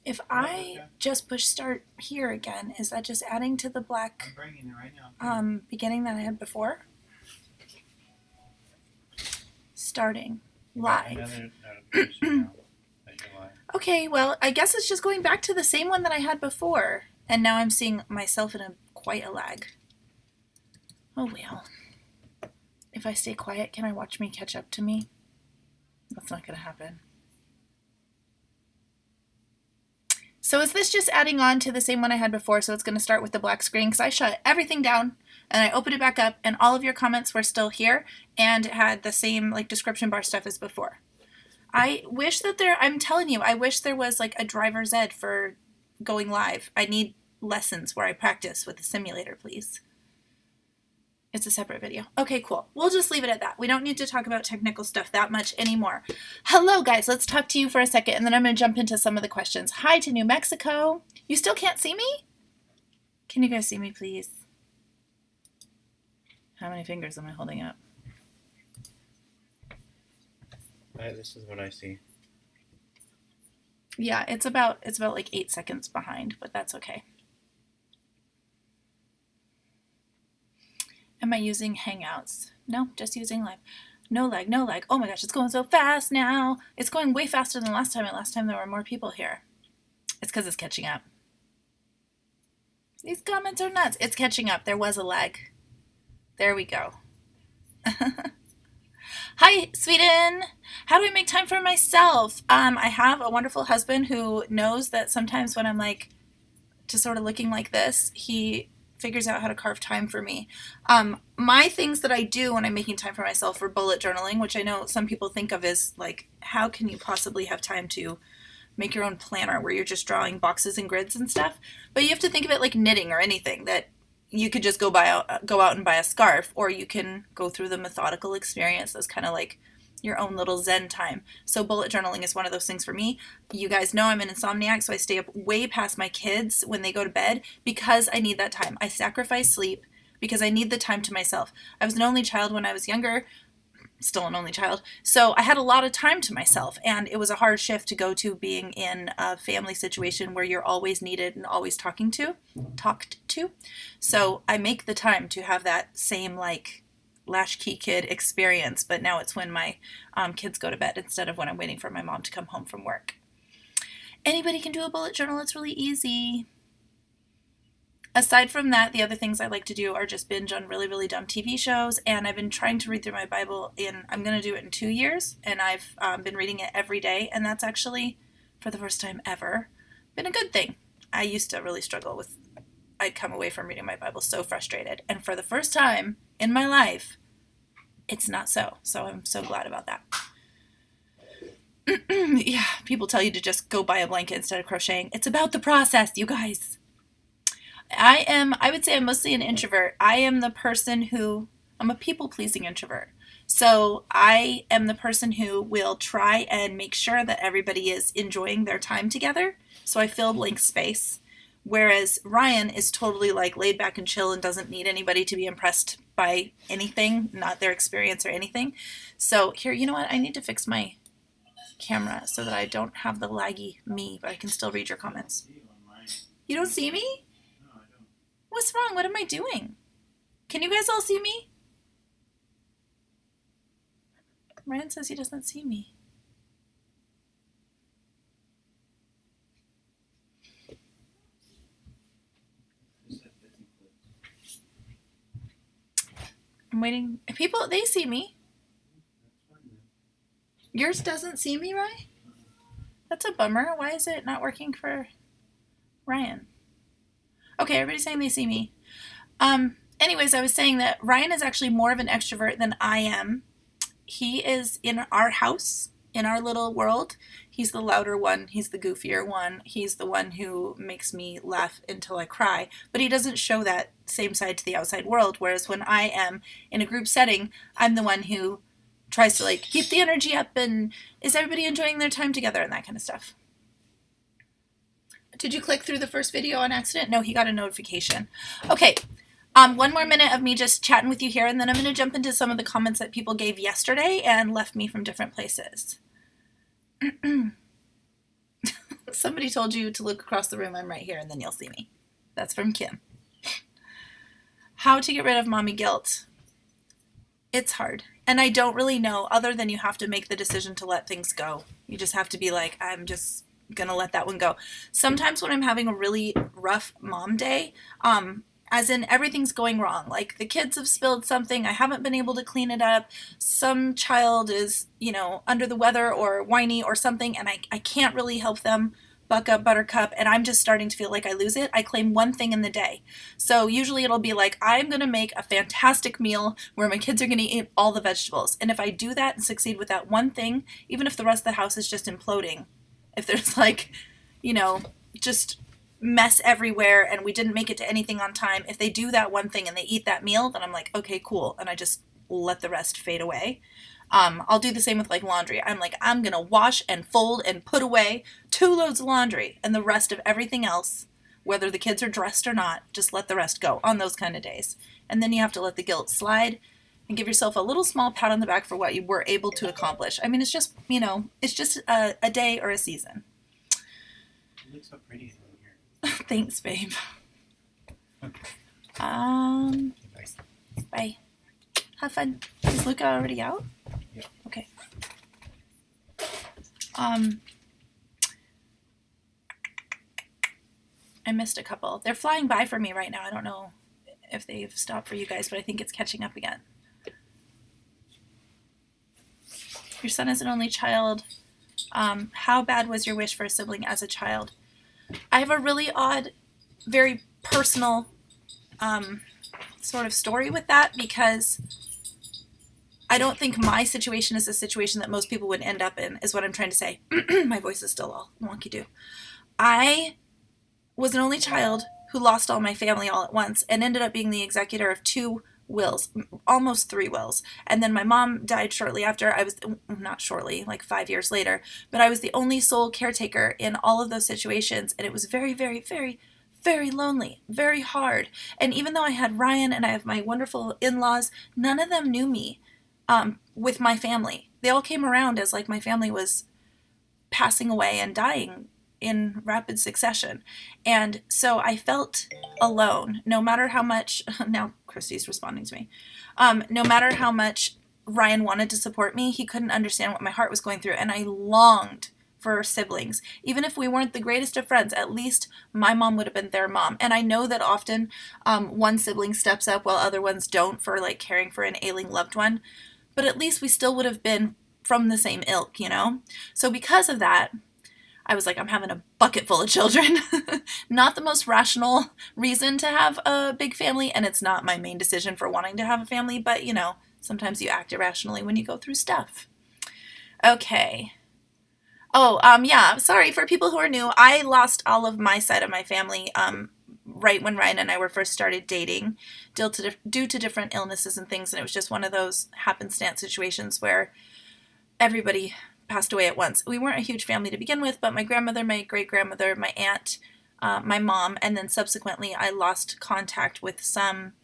If I just push start here again, is that just adding to the black beginning that I had before? Starting live. Okay, well, I guess it's just going back to the same one that I had before. And now I'm seeing myself in quite a lag. Oh well. If I stay quiet, can I watch me catch up to me? That's not going to happen. So is this just adding on to the same one I had before? So it's going to start with the black screen because I shut everything down and I opened it back up and all of your comments were still here and it had the same like description bar stuff as before. I wish that I'm telling you, I wish there was like a driver's ed for going live. I need lessons where I practice with the simulator, please. It's a separate video. Okay, cool. We'll just leave it at that. We don't need to talk about technical stuff that much anymore. Hello, guys. Let's talk to you for a second, and then I'm going to jump into some of the questions. Hi to New Mexico. You still can't see me? Can you guys see me, please? How many fingers am I holding up? This is what I see. Yeah, it's about like 8 seconds behind, but that's okay. Am I using Hangouts? No, just using Live. No lag, no lag. Oh my gosh, it's going so fast now. It's going way faster than last time, and last time there were more people here. It's because it's catching up. These comments are nuts. It's catching up. There was a lag. There we go. Hi, Sweden. How do I make time for myself? I have a wonderful husband who knows that sometimes when I'm like just sort of looking like this, he figures out how to carve time for me. My things that I do when I'm making time for myself are bullet journaling, which I know some people think of as like, how can you possibly have time to make your own planner where you're just drawing boxes and grids and stuff? But you have to think of it like knitting or anything, that you could just go out and buy a scarf, or you can go through the methodical experience that's kind of like your own little zen time. So bullet journaling is one of those things for me. You guys know I'm an insomniac, so I stay up way past my kids when they go to bed because I need that time. I sacrifice sleep because I need the time to myself. I was an only child when I was younger, still an only child, so I had a lot of time to myself, and it was a hard shift to go to being in a family situation where you're always needed and always talked to. So I make the time to have that same like latchkey kid experience, but now it's when my kids go to bed instead of when I'm waiting for my mom to come home from work. Anybody can do a bullet journal. It's really easy. Aside from that, the other things I like to do are just binge on really, really dumb TV shows, and I've been trying to read through my Bible I'm going to do it in 2 years, and I've been reading it every day, and that's actually, for the first time ever, been a good thing. I used to really struggle with, I'd come away from reading my Bible so frustrated, and for the first time in my life, it's not so. So I'm so glad about that. Yeah, people tell you to just go buy a blanket instead of crocheting. It's about the process, you guys. I would say I'm mostly an introvert. I am the person I'm a people-pleasing introvert. So I am the person who will try and make sure that everybody is enjoying their time together. So I fill blank space. Whereas Ryan is totally like laid back and chill and doesn't need anybody to be impressed by anything, not their experience or anything. So here, you know what? I need to fix my camera so that I don't have the laggy me, but I can still read your comments. You don't see me? What's wrong? What am I doing? Can you guys all see me? Ryan says he doesn't see me. I'm waiting. People, they see me. Yours doesn't see me, Ryan? That's a bummer. Why is it not working for Ryan? Okay, everybody's saying they see me. Anyways, I was saying that Ryan is actually more of an extrovert than I am. He is in our house, in our little world. He's the louder one. He's the goofier one. He's the one who makes me laugh until I cry. But he doesn't show that same side to the outside world. Whereas when I am in a group setting, I'm the one who tries to like keep the energy up and is everybody enjoying their time together and that kind of stuff. Did you click through the first video on accident? No, he got a notification. Okay, one more minute of me just chatting with you here, and then I'm going to jump into some of the comments that people gave yesterday and left me from different places. Somebody told you to look across the room. I'm right here, and then you'll see me. That's from Kim. How to get rid of mommy guilt. It's hard. And I don't really know, other than you have to make the decision to let things go. You just have to be like, I'm just going to let that one go. Sometimes when I'm having a really rough mom day, as in everything's going wrong, like the kids have spilled something, I haven't been able to clean it up, some child is, under the weather or whiny or something, and I can't really help them buck up, buttercup, and I'm just starting to feel like I lose it, I claim one thing in the day. So usually it'll be like, I'm going to make a fantastic meal where my kids are going to eat all the vegetables. And if I do that and succeed with that one thing, even if the rest of the house is just imploding, if there's just mess everywhere and we didn't make it to anything on time, if they do that one thing and they eat that meal, then I'm like, okay, cool. And I just let the rest fade away. I'll do the same with laundry. I'm like, I'm going to wash and fold and put away 2 loads of laundry, and the rest of everything else, whether the kids are dressed or not, just let the rest go on those kind of days. And then you have to let the guilt slide and give yourself a little small pat on the back for what you were able to accomplish. I mean, it's just, it's just a day or a season. You look so pretty in here. Thanks, babe. Bye. Have fun. Is Luca already out? Yeah. Okay. I missed a couple. They're flying by for me right now. I don't know if they've stopped for you guys, but I think it's catching up again. Your son is an only child. How bad was your wish for a sibling as a child? I have a really odd, very personal sort of story with that, because I don't think my situation is a situation that most people would end up in, is what I'm trying to say. My voice is still all wonky-doo. I was an only child who lost all my family all at once and ended up being the executor of 2 wills, almost 3 wills. And then my mom died shortly after. Not shortly, like 5 years later, but I was the only sole caretaker in all of those situations. And it was very, very, very, very lonely, very hard. And even though I had Ryan and I have my wonderful in-laws, none of them knew me with my family. They all came around as my family was passing away and dying in rapid succession. And so I felt alone, no matter how much, now Christy's responding to me, no matter how much Ryan wanted to support me, he couldn't understand what my heart was going through. And I longed for siblings. Even if we weren't the greatest of friends, at least my mom would have been their mom. And I know that often one sibling steps up while other ones don't for caring for an ailing loved one. But at least we still would have been from the same ilk, So because of that, I was like, I'm having a bucket full of children. Not the most rational reason to have a big family, and it's not my main decision for wanting to have a family, but, sometimes you act irrationally when you go through stuff. Okay. Oh, yeah, sorry, for people who are new, I lost all of my side of my family right when Ryan and I were first started dating, due to different illnesses and things, and it was just one of those happenstance situations where everybody passed away at once. We weren't a huge family to begin with, but my grandmother, my great-grandmother, my aunt, my mom, and then subsequently I lost contact with some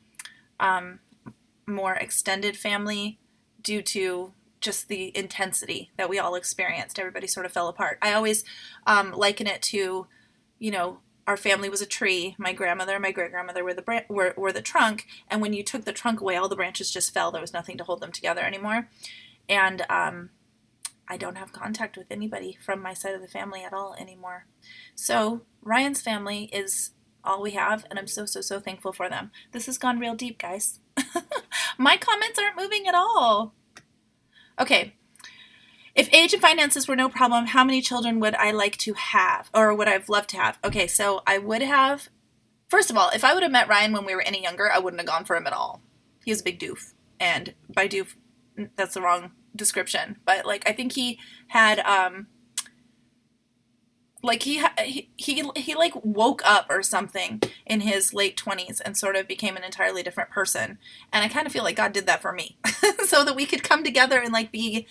more extended family due to just the intensity that we all experienced. Everybody sort of fell apart. I always liken it to, our family was a tree. My grandmother and my great-grandmother were the trunk, and when you took the trunk away, all the branches just fell. There was nothing to hold them together anymore. And I don't have contact with anybody from my side of the family at all anymore. So Ryan's family is all we have, and I'm so, so, so thankful for them. This has gone real deep, guys. My comments aren't moving at all. Okay. If age and finances were no problem, how many children would I like to have, or would I have loved to have? Okay, so I would have, first of all, if I would have met Ryan when we were any younger, I wouldn't have gone for him at all. He was a big doof. And by doof, that's the wrong description, but I think he had he woke up or something in his late 20s and sort of became an entirely different person, and I kind of feel like God did that for me so that we could come together and be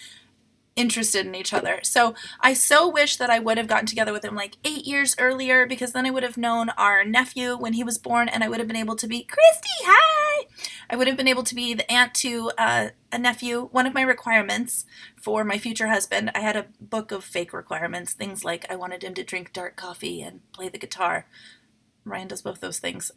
interested in each other. So I so wish that I would have gotten together with him 8 years earlier, because then I would have known our nephew when he was born, and I would have been able to be, Christy, hi! I would have been able to be the aunt to a nephew. One of my requirements for my future husband, I had a book of fake requirements, things like I wanted him to drink dark coffee and play the guitar. Ryan does both those things.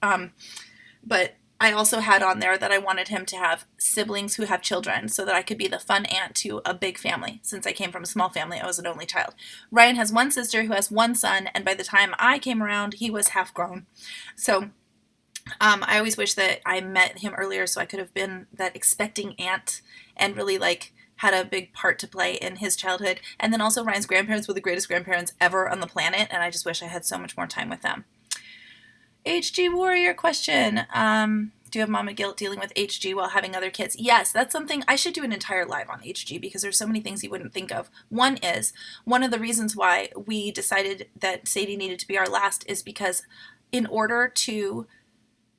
But I also had on there that I wanted him to have siblings who have children so that I could be the fun aunt to a big family. Since I came from a small family, I was an only child. Ryan has one sister who has one son, and by the time I came around, he was half grown. So I always wish that I met him earlier so I could have been that expecting aunt and really like had a big part to play in his childhood. And then also Ryan's grandparents were the greatest grandparents ever on the planet, and I just wish I had so much more time with them. HG Warrior question. Do you have mama guilt dealing with HG while having other kids? Yes, that's something I should do an entire live on HG because there's so many things you wouldn't think of. One of the reasons why we decided that Sadie needed to be our last is because in order to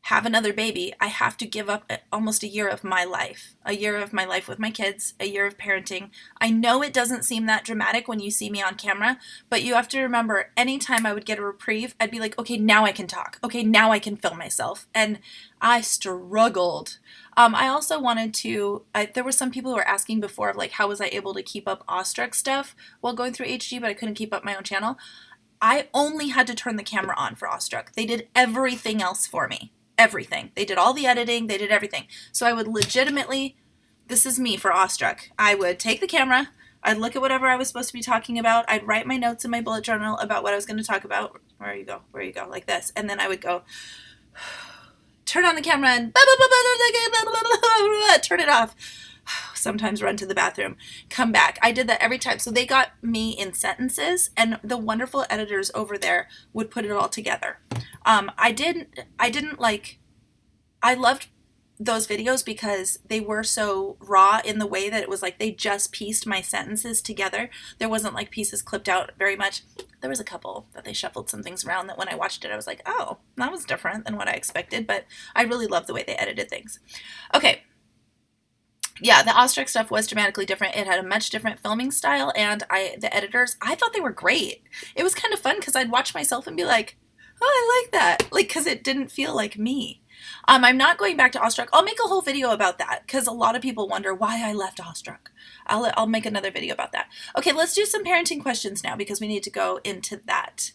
have another baby, I have to give up almost a year of my life with my kids, a year of parenting. I know it doesn't seem that dramatic when you see me on camera, but you have to remember anytime I would get a reprieve, I'd be like, okay, now I can talk. Okay, now I can film myself. And I struggled. I also wanted to, there were some people who were asking before of like, how was I able to keep up awestruck stuff while going through HG, but I couldn't keep up my own channel. I only had to turn the camera on for awestruck. They did everything else for me. Everything. They did all the editing. They did everything. So I would legitimately, this is me for awestruck. I would take the camera. I'd look at whatever I was supposed to be talking about. I'd write my notes in my bullet journal about what I was going to talk about. Where you go, like this. And then I would go, turn on the camera and turn it off. Sometimes run to the bathroom, come back. I did that every time. So they got me in sentences, and the wonderful editors over there would put it all together. I loved those videos because they were so raw in the way that it was like they just pieced my sentences together. There wasn't like pieces clipped out very much. There was a couple that they shuffled some things around that when I watched it, I was like, oh, that was different than what I expected, but I really loved the way they edited things. Okay. Yeah, the awestruck stuff was dramatically different. It had a much different filming style, and the editors, I thought they were great. It was kind of fun because I'd watch myself and be like, oh, I like that. Like, because it didn't feel like me. I'm not going back to awestruck. I'll make a whole video about that because a lot of people wonder why I left awestruck. I'll make another video about that. Okay, let's do some parenting questions now because we need to go into that.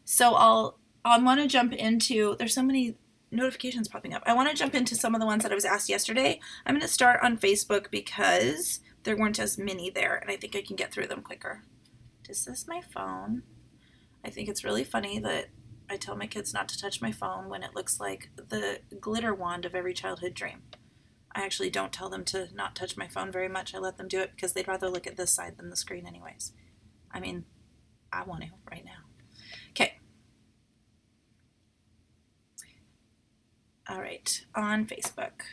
So I want to jump into, there's so many notifications popping up. I want to jump into some of the ones that I was asked yesterday. I'm going to start on Facebook because there weren't as many there, and I think I can get through them quicker. Is this my phone? I think it's really funny that I tell my kids not to touch my phone when it looks like the glitter wand of every childhood dream. I actually don't tell them to not touch my phone very much. I let them do it because they'd rather look at this side than the screen anyways. I mean, I want to right now. Okay. All right, on Facebook.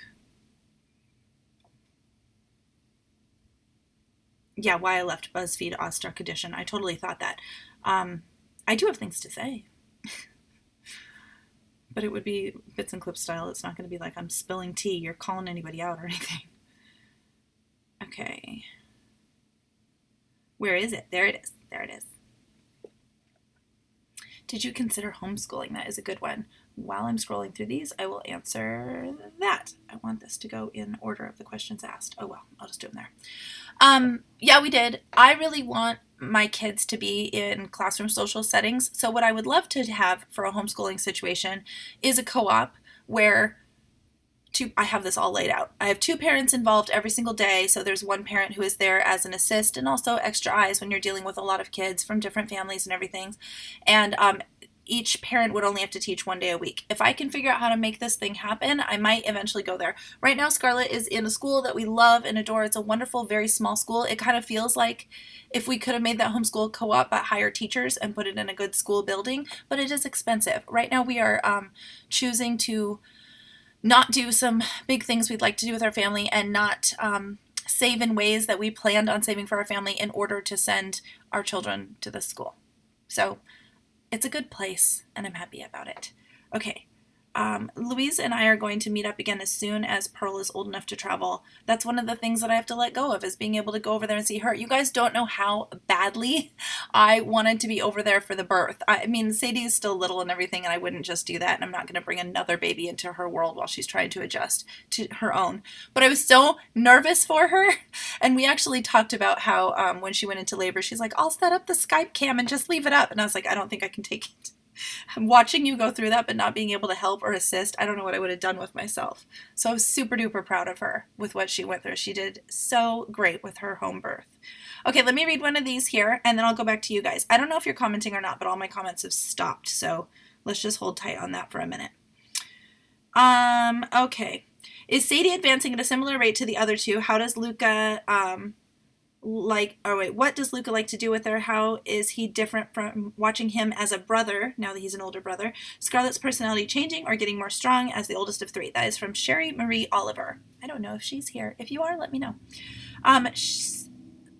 Yeah, why I left BuzzFeed Awestruck Edition. I totally thought that. I do have things to say. But it would be bits and clips style. It's not going to be like I'm spilling tea or calling anybody out or anything. Okay. Where is it? There it is. There it is. Did you consider homeschooling? That is a good one. While I'm scrolling through these, I will answer that. I want this to go in order of the questions asked. Oh, well, I'll just do them there. Yeah, we did. I really want my kids to be in classroom social settings. So what I would love to have for a homeschooling situation is a co-op where I have this all laid out. I have two parents involved every single day. So there's one parent who is there as an assist and also extra eyes when you're dealing with a lot of kids from different families and everything. And each parent would only have to teach one day a week. If I can figure out how to make this thing happen, I might eventually go there. Right now, Scarlett is in a school that we love and adore. It's a wonderful, very small school. It kind of feels like if we could have made that homeschool co-op but hire teachers and put it in a good school building, but it is expensive. Right now, we are choosing to not do some big things we'd like to do with our family and not save in ways that we planned on saving for our family in order to send our children to this school. So it's a good place, and I'm happy about it. Okay, Louise and I are going to meet up again as soon as Pearl is old enough to travel. That's one of the things that I have to let go of, is being able to go over there and see her. You guys don't know how badly I wanted to be over there for the birth. I mean, Sadie is still little and everything, and I wouldn't just do that, and I'm not going to bring another baby into her world while she's trying to adjust to her own. But I was so nervous for her, and we actually talked about how when she went into labor, she's like, I'll set up the Skype cam and just leave it up. And I was like, I don't think I can take it. Watching you go through that but not being able to help or assist, I don't know what I would have done with myself. So I was super duper proud of her with what she went through. She did so great with her home birth. Okay, let me read one of these here and then I'll go back to you guys. I don't know if you're commenting or not, but all my comments have stopped, so let's just hold tight on that for a minute. Okay. Is Sadie advancing at a similar rate to the other two? How does Luca what does Luca like to do with her? How is he different from watching him as a brother, now that he's an older brother? Scarlett's personality changing or getting more strong as the oldest of three? That is from Sherry Marie Oliver. I don't know if she's here. If you are, let me know.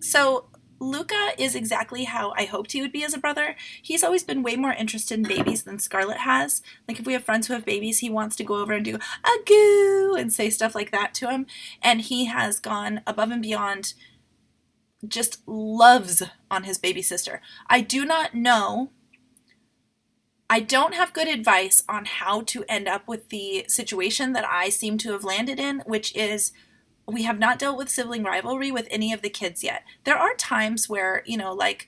So Luca is exactly how I hoped he would be as a brother. He's always been way more interested in babies than Scarlett has. Like, if we have friends who have babies, he wants to go over and do a goo and say stuff like that to him. And he has gone above and beyond, just loves on his baby sister. I do not know. I don't have good advice on how to end up with the situation that I seem to have landed in, which is we have not dealt with sibling rivalry with any of the kids yet. There are times where, like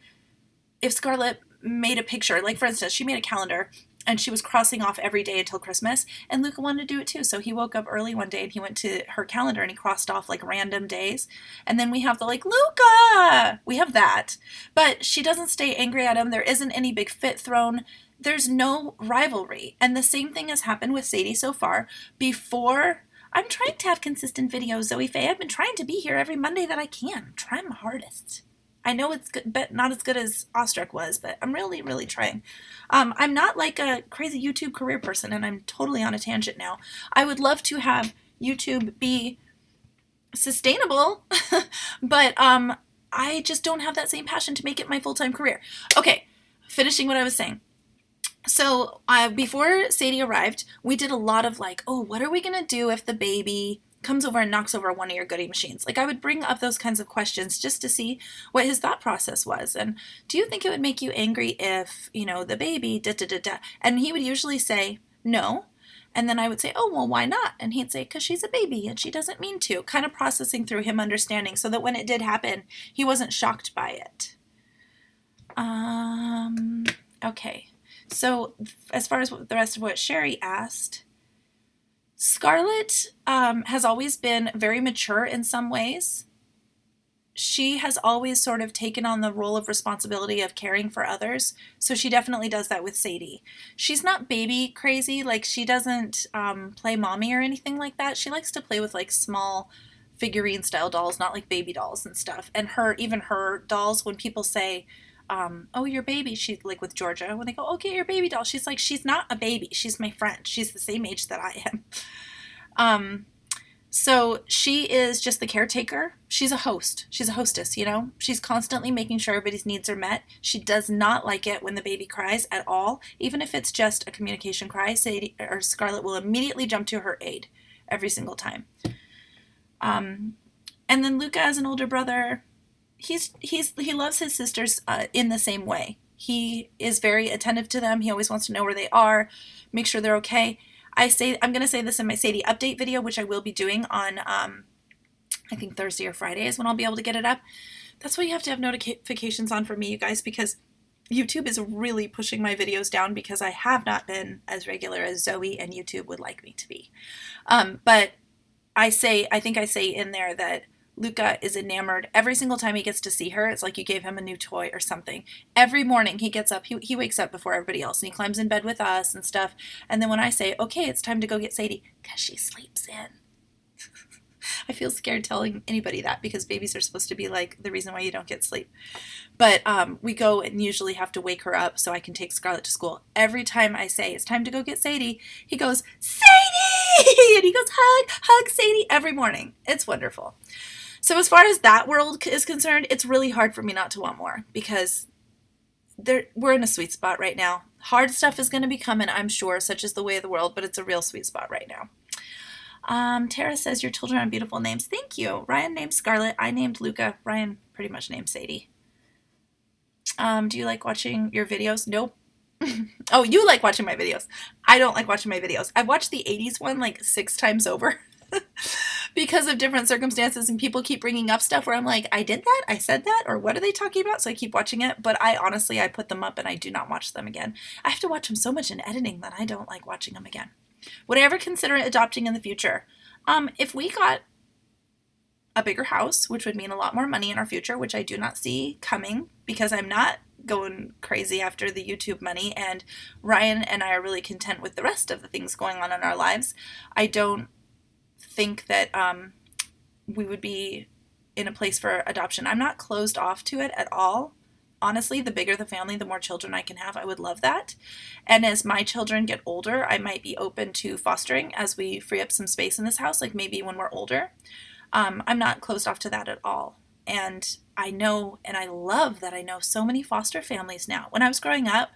if Scarlett made a picture, like for instance, she made a calendar and she was crossing off every day until Christmas, and Luca wanted to do it too. So he woke up early one day and he went to her calendar and he crossed off like random days. And then we have the Luca! We have that. But she doesn't stay angry at him. There isn't any big fit thrown. There's no rivalry. And the same thing has happened with Sadie so far. Before, I'm trying to have consistent videos, Zoe Faye. I've been trying to be here every Monday that I can. I'm trying my hardest. I know it's good, but not as good as Ostrich was, but I'm really, really trying. I'm not like a crazy YouTube career person, and I'm totally on a tangent now. I would love to have YouTube be sustainable, but I just don't have that same passion to make it my full-time career. Okay, finishing what I was saying. So before Sadie arrived, we did a lot of what are we going to do if the baby comes over and knocks over one of your goodie machines? Like, I would bring up those kinds of questions just to see what his thought process was. And do you think it would make you angry if, the baby, da-da-da-da? And he would usually say, no. And then I would say, oh, well, why not? And he'd say, because she's a baby and she doesn't mean to. Kind of processing through him understanding so that when it did happen, he wasn't shocked by it. Okay. So as far as the rest of what Sherry asked, Scarlett has always been very mature in some ways. She has always sort of taken on the role of responsibility of caring for others. So she definitely does that with Sadie. She's not baby crazy. Like, she doesn't play mommy or anything like that. She likes to play with small figurine style dolls, not like baby dolls and stuff. And even her dolls, when people say, oh, your baby, she's like with Georgia, when they go, okay, your baby doll, she's like, she's not a baby, she's my friend, she's the same age that I am. So she is just the caretaker. She's a host, she's a hostess, she's constantly making sure everybody's needs are met. She does not like it when the baby cries at all, even if it's just a communication cry. Sadie or Scarlett will immediately jump to her aid every single time. And then Luca, as an older brother, he loves his sisters in the same way. He is very attentive to them. He always wants to know where they are, make sure they're okay. I'm going to say this in my Sadie update video, which I will be doing on, I think Thursday or Friday is when I'll be able to get it up. That's why you have to have notifications on for me, you guys, because YouTube is really pushing my videos down because I have not been as regular as Zoe and YouTube would like me to be. But I think I say in there that Luca is enamored every single time he gets to see her. It's like you gave him a new toy or something. Every morning he gets up, he wakes up before everybody else, and he climbs in bed with us and stuff. And then when I say, okay, it's time to go get Sadie, because she sleeps in. I feel scared telling anybody that because babies are supposed to be like the reason why you don't get sleep. But we go and usually have to wake her up so I can take Scarlett to school. Every time I say it's time to go get Sadie, he goes, Sadie! And he goes, hug Sadie every morning. It's wonderful. So as far as that world is concerned, it's really hard for me not to want more because we're in a sweet spot right now. Hard stuff is going to be coming, I'm sure, such as the way of the world, but it's a real sweet spot right now. Tara says your children have beautiful names. Thank you. Ryan named Scarlett. I named Luca. Ryan pretty much named Sadie. Do you like watching your videos? Nope. Oh, you like watching my videos. I don't like watching my videos. I've watched the 80s one like 6 times over because of different circumstances, and people keep bringing up stuff where I'm like, I did that? I said that? Or what are they talking about? So I keep watching it, but I honestly put them up and I do not watch them again. I have to watch them so much in editing that I don't like watching them again. Would I ever consider adopting in the future? If we got a bigger house, which would mean a lot more money in our future, which I do not see coming because I'm not going crazy after the YouTube money, and Ryan and I are really content with the rest of the things going on in our lives. I don't think that we would be in a place for adoption. I'm not closed off to it at all. Honestly, the bigger the family, the more children I can have. I would love that. And as my children get older, I might be open to fostering as we free up some space in this house, like maybe when we're older. I'm not closed off to that at all. And I know, and I love that I know so many foster families now. When I was growing up,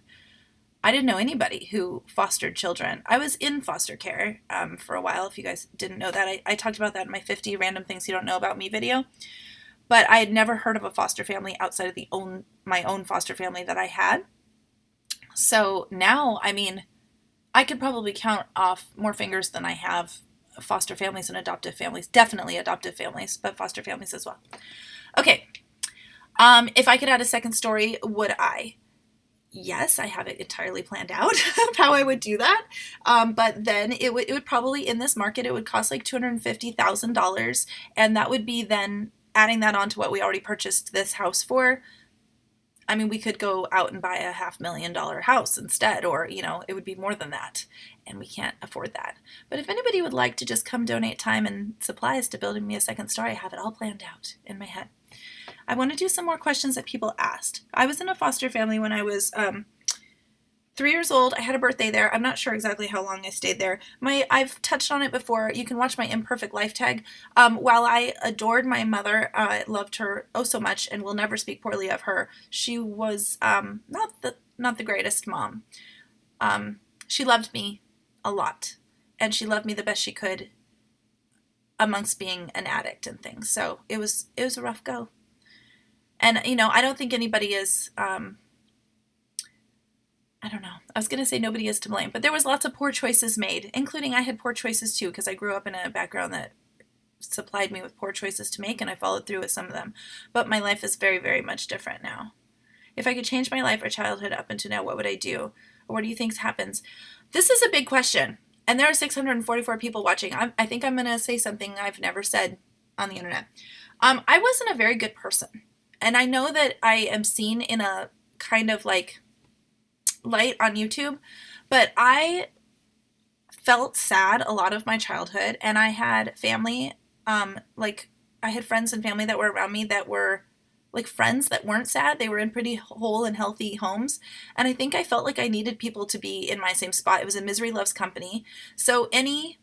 I didn't know anybody who fostered children. I was in foster care for a while, if you guys didn't know that. I talked about that in my 50 Random Things You Don't Know About Me video. But I had never heard of a foster family outside of my own foster family that I had. So now, I mean, I could probably count off more fingers than I have foster families and adoptive families. Definitely adoptive families, but foster families as well. Okay. If I could add a second story, would I? Yes, I have it entirely planned out of how I would do that. But then it would probably, in this market, it would cost like $250,000. And that would be then adding that on to what we already purchased this house for. I mean, we could go out and buy a $500,000 house instead, or, it would be more than that. And we can't afford that. But if anybody would like to just come donate time and supplies to building me a second story, I have it all planned out in my head. I want to do some more questions that people asked. I was in a foster family when I was 3 years old. I had a birthday there. I'm not sure exactly how long I stayed there. I've touched on it before. You can watch my imperfect life tag. While I adored my mother, I loved her oh so much and will never speak poorly of her. She was not the greatest mom. She loved me a lot, and she loved me the best she could amongst being an addict and things. So it was a rough go. And, I don't think anybody is, I don't know. I was going to say nobody is to blame, but there was lots of poor choices made, including I had poor choices too, because I grew up in a background that supplied me with poor choices to make, and I followed through with some of them. But my life is very, very much different now. If I could change my life or childhood up until now, what would I do? Or what do you think happens? This is a big question. And there are 644 people watching. I think I'm going to say something I've never said on the internet. I wasn't a very good person. And I know that I am seen in a kind of like light on YouTube, but I felt sad a lot of my childhood, and I had family, I had friends and family that were around me that were like friends that weren't sad. They were in pretty whole and healthy homes. And I think I felt like I needed people to be in my same spot. It was a misery loves company. So any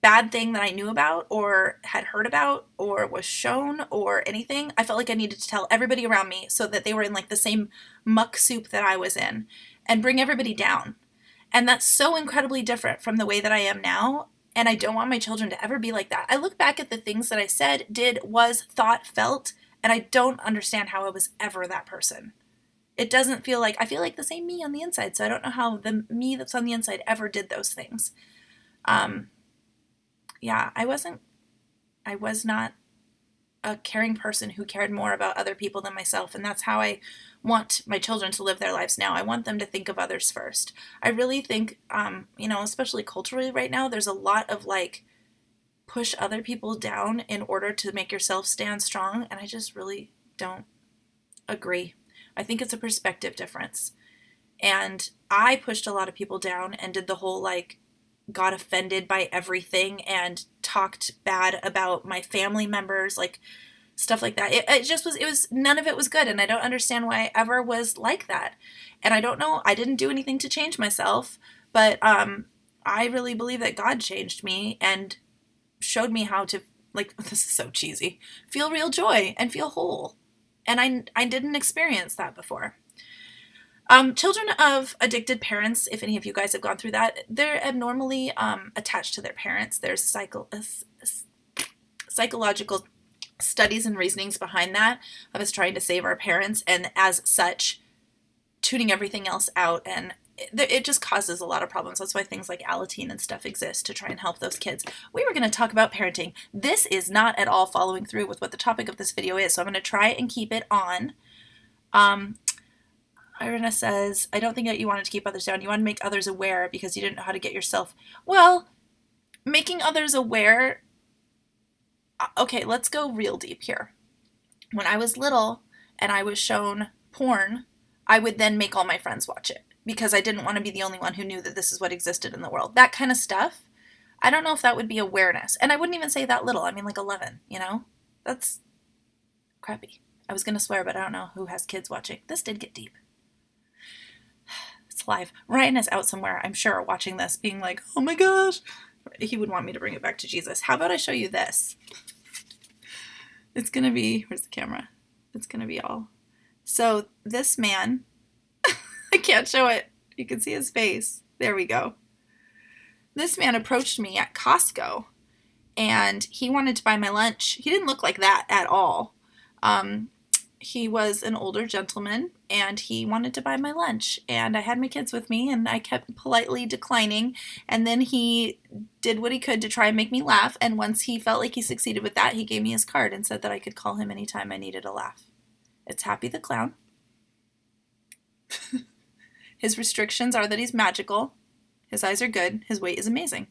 bad thing that I knew about or had heard about or was shown or anything, I felt like I needed to tell everybody around me so that they were in like the same muck soup that I was in and bring everybody down. And that's so incredibly different from the way that I am now. And I don't want my children to ever be like that. I look back at the things that I said, did, was, thought, felt, and I don't understand how I was ever that person. It doesn't feel like, I feel like the same me on the inside. So I don't know how the me that's on the inside ever did those things. Yeah, I was not a caring person who cared more about other people than myself. And that's how I want my children to live their lives now. I want them to think of others first. I really think, especially culturally right now, there's a lot of like push other people down in order to make yourself stand strong. And I just really don't agree. I think it's a perspective difference. And I pushed a lot of people down and did the whole like got offended by everything and talked bad about my family members, like stuff like that. It was none of it was good. And I don't understand why I ever was like that. And I don't know, I didn't do anything to change myself, but I really believe that God changed me and showed me how to, like, this is so cheesy, feel real joy and feel whole. And I didn't experience that before. Children of addicted parents, if any of you guys have gone through that, they're abnormally attached to their parents. There's psychological studies and reasonings behind that of us trying to save our parents, and as such, tuning everything else out, and it just causes a lot of problems. That's why things like Alateen and stuff exist, to try and help those kids. We were going to talk about parenting. This is not at all following through with what the topic of this video is, so I'm going to try and keep it on. Irina says, I don't think that you wanted to keep others down. You want to make others aware because you didn't know how to get yourself. Well, making others aware. Okay, let's go real deep here. When I was little and I was shown porn, I would then make all my friends watch it because I didn't want to be the only one who knew that this is what existed in the world. That kind of stuff. I don't know if that would be awareness. And I wouldn't even say that little. I mean, like 11, you know? That's crappy. I was going to swear, but I don't know who has kids watching. This did get deep. It's live. Ryan is out somewhere, I'm sure, watching this, being like, oh my gosh. He would want me to bring it back to Jesus. How about I show you this? It's going to be, where's the camera? It's going to be all. So this man, I can't show it. You can see his face. There we go. This man approached me at Costco and he wanted to buy my lunch. He didn't look like that at all. He was an older gentleman and he wanted to buy my lunch, and I had my kids with me and I kept politely declining, and then he did what he could to try and make me laugh, and once he felt like he succeeded with that, he gave me his card and said that I could call him anytime I needed a laugh. It's Happy the Clown. His restrictions are that he's magical, his eyes are good, his weight is amazing.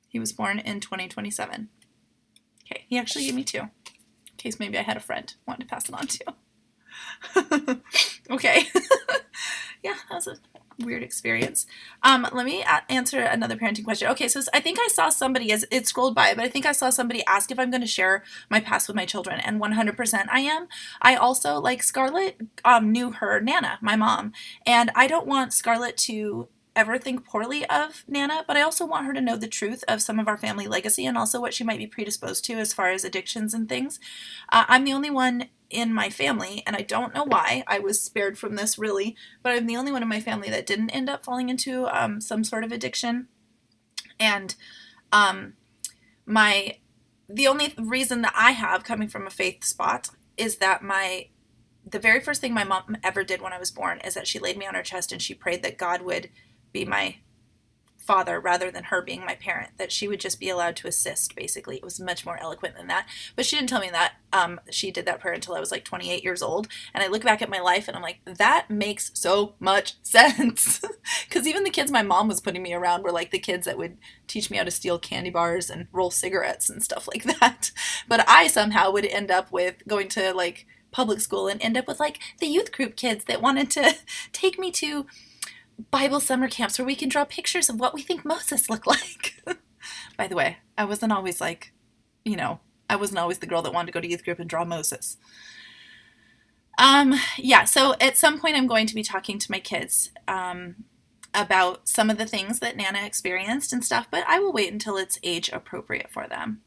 He was born in 2027. Okay, he actually gave me 2. In case maybe I had a friend wanted to pass it on to. Okay. Yeah, that was a weird experience. Let me answer another parenting question. Okay, so I think I saw somebody, as it scrolled by, but I think I saw somebody ask if I'm going to share my past with my children, and 100% I am. I also, like Scarlett, knew her Nana, my mom, and I don't want Scarlett to ever think poorly of Nana, but I also want her to know the truth of some of our family legacy and also what she might be predisposed to as far as addictions and things. I'm the only one in my family, and I don't know why I was spared from this really, but I'm the only one in my family that didn't end up falling into some sort of addiction. And the only reason that I have, coming from a faith spot, is that the very first thing my mom ever did when I was born is that she laid me on her chest and she prayed that God would be my father rather than her being my parent, that she would just be allowed to assist, basically. It was much more eloquent than that, but she didn't tell me that. She did that prayer until I was like 28 years old, and I look back at my life and I'm like, that makes so much sense. Because even the kids my mom was putting me around were like the kids that would teach me how to steal candy bars and roll cigarettes and stuff like that. But I somehow would end up with going to like public school and end up with like the youth group kids that wanted to take me to Bible summer camps where we can draw pictures of what we think Moses looked like. By the way, I wasn't always like, I wasn't always the girl that wanted to go to youth group and draw Moses. Yeah, so at some point I'm going to be talking to my kids about some of the things that Nana experienced and stuff, but I will wait until it's age appropriate for them.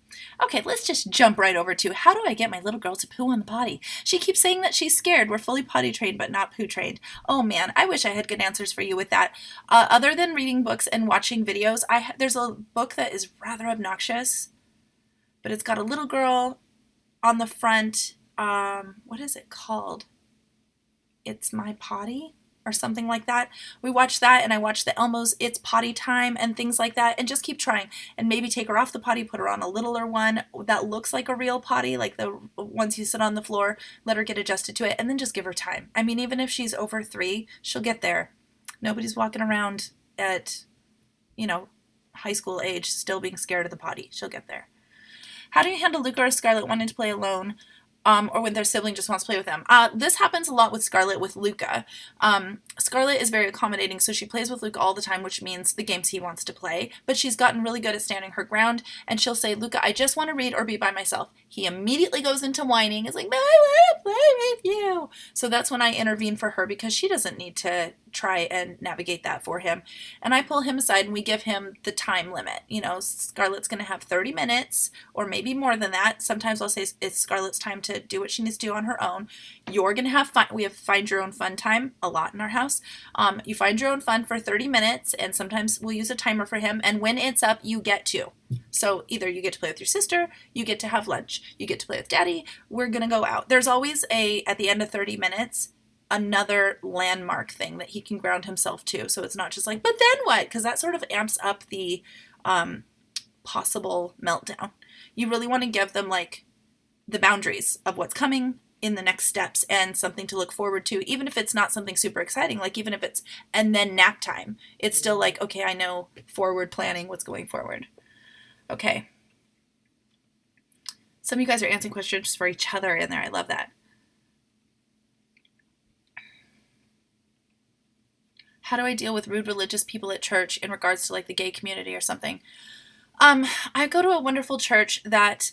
Okay, let's just jump right over to, how do I get my little girl to poo on the potty? She keeps saying that she's scared. We're fully potty trained, but not poo trained. Oh man, I wish I had good answers for you with that. Other than reading books and watching videos, there's a book that is rather obnoxious, but it's got a little girl on the front. What is it called? It's My Potty? Or something like that. We watched that, and I watched the Elmo's It's Potty Time and things like that, and just keep trying, and maybe take her off the potty, put her on a littler one that looks like a real potty, like the ones you sit on the floor, let her get adjusted to it, and then just give her time. I mean, even if she's over 3, she'll get there. Nobody's walking around at, high school age still being scared of the potty. She'll get there. How do you handle Luca or Scarlett wanting to play alone? Or when their sibling just wants to play with them. This happens a lot with Scarlett with Luca. Scarlett is very accommodating, so she plays with Luca all the time, which means the games he wants to play. But she's gotten really good at standing her ground, and she'll say, Luca, I just want to read or be by myself. He immediately goes into whining. It's like, I want to play with you. So that's when I intervene for her, because she doesn't need to try and navigate that for him. And I pull him aside and we give him the time limit. You know, Scarlett's going to have 30 minutes or maybe more than that. Sometimes I'll say it's Scarlett's time to do what she needs to do on her own. You're going to have fun. We have find your own fun time a lot in our house. You find your own fun for 30 minutes, and sometimes we'll use a timer for him. And when it's up, you get to. So either you get to play with your sister, you get to have lunch, you get to play with daddy, we're going to go out. There's always at the end of 30 minutes, another landmark thing that he can ground himself to. So it's not just like, but then what? Because that sort of amps up the possible meltdown. You really want to give them like the boundaries of what's coming in the next steps and something to look forward to, even if it's not something super exciting, like even if it's, and then nap time, it's still like, okay, I know forward planning what's going forward. Okay. Some of you guys are answering questions for each other in there. I love that. How do I deal with rude religious people at church in regards to like the gay community or something? I go to a wonderful church that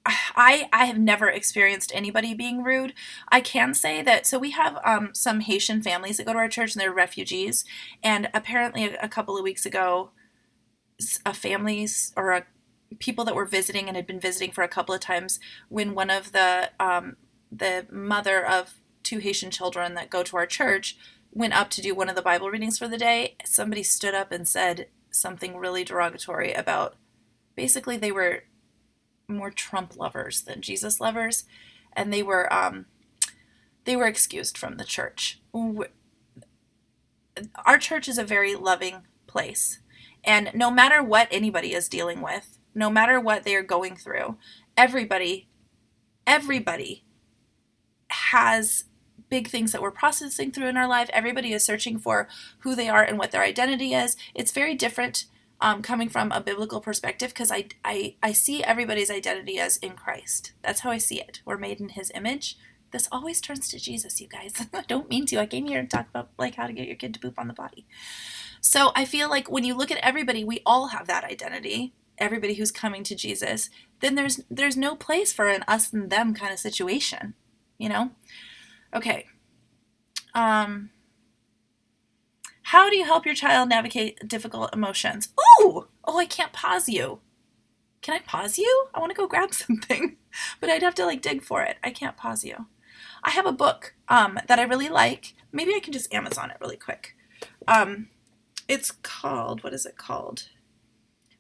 I have never experienced anybody being rude. I can say that, so we have some Haitian families that go to our church and they're refugees. And apparently a couple of weeks ago, people that were visiting and had been visiting for a couple of times, when one of the mother of 2 Haitian children that go to our church went up to do one of the Bible readings for the day, somebody stood up and said something really derogatory about, basically they were more Trump lovers than Jesus lovers, and they were excused from the church. Our church is a very loving place, and no matter what anybody is dealing with, no matter what they are going through, everybody has big things that we're processing through in our life. Everybody is searching for who they are and what their identity is. It's very different coming from a biblical perspective, because I see everybody's identity as in Christ. That's how I see it. We're made in his image. This always turns to Jesus, you guys. I don't mean to. I came here to talk about like how to get your kid to poop on the potty. So I feel like when you look at everybody, we all have that identity. Everybody who's coming to Jesus, then there's no place for an us and them kind of situation, you know? Okay. How do you help your child navigate difficult emotions? Oh, I can't pause you. Can I pause you? I want to go grab something, but I'd have to like dig for it. I can't pause you. I have a book that I really like. Maybe I can just Amazon it really quick. It's called, what is it called?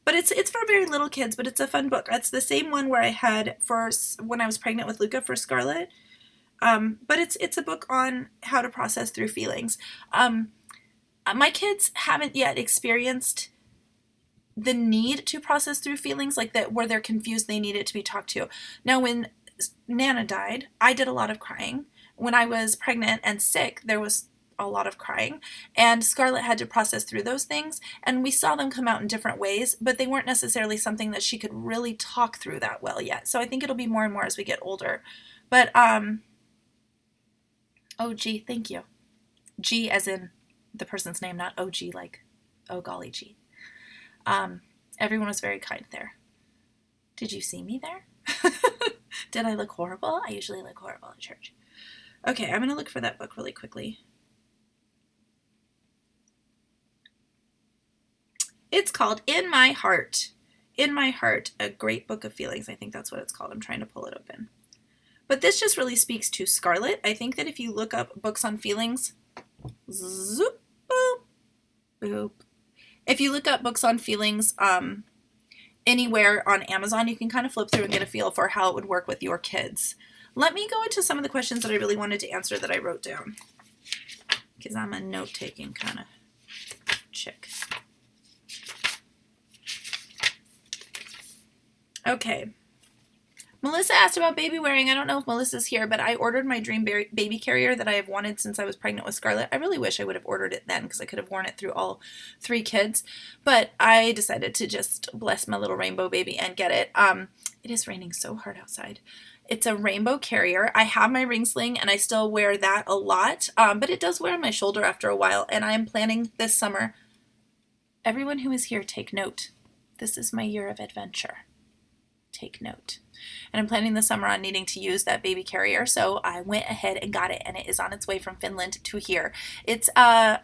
But it's for very little kids, but it's a fun book. It's the same one where I had for when I was pregnant with Luca for Scarlett. But it's a book on how to process through feelings. My kids haven't yet experienced the need to process through feelings like that, where they're confused, they need it to be talked to. Now, when Nana died, I did a lot of crying. When I was pregnant and sick, there was a lot of crying, and Scarlett had to process through those things, and we saw them come out in different ways, but they weren't necessarily something that she could really talk through that well yet. So I think it'll be more and more as we get older. But oh gee, thank you. G as in the person's name, not OG like oh golly gee. Everyone was very kind there. Did you see me there? Did I look horrible? I usually look horrible at church. Okay, I'm gonna look for that book really quickly. It's called In My Heart. In My Heart, a Great Book of Feelings. I think that's what it's called. I'm trying to pull it open. But this just really speaks to Scarlett. I think that if you look up books on feelings, zoop, boop, boop. If you look up books on feelings anywhere on Amazon, you can kind of flip through and get a feel for how it would work with your kids. Let me go into some of the questions that I really wanted to answer that I wrote down, because I'm a note-taking kind of chick. Okay. Melissa asked about baby wearing. I don't know if Melissa's here, but I ordered my dream baby carrier that I have wanted since I was pregnant with Scarlett. I really wish I would have ordered it then, because I could have worn it through all 3 kids. But I decided to just bless my little rainbow baby and get it. It is raining so hard outside. It's a rainbow carrier. I have my ring sling, and I still wear that a lot. But it does wear on my shoulder after a while, and I am planning this summer. Everyone who is here, take note. This is my year of adventure. Take note. And I'm planning this summer on needing to use that baby carrier, so I went ahead and got it, and it is on its way from Finland to here. It's a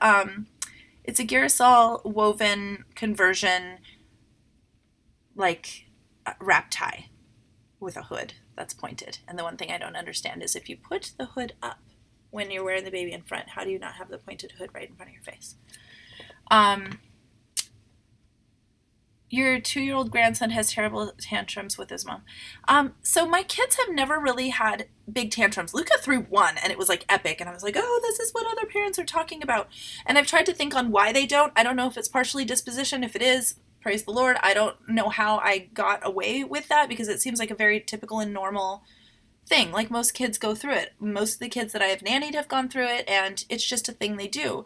Girasol woven conversion, like wrap tie with a hood that's pointed. And the one thing I don't understand is if you put the hood up when you're wearing the baby in front, how do you not have the pointed hood right in front of your face? Your 2-year-old grandson has terrible tantrums with his mom. So my kids have never really had big tantrums. Luca threw one, and it was like epic, and I was like, oh, this is what other parents are talking about. And I've tried to think on why they don't. I don't know if it's partially disposition. If it is, praise the Lord. I don't know how I got away with that, because it seems like a very typical and normal thing. Like, most kids go through it. Most of the kids that I have nannied have gone through it, and it's just a thing they do.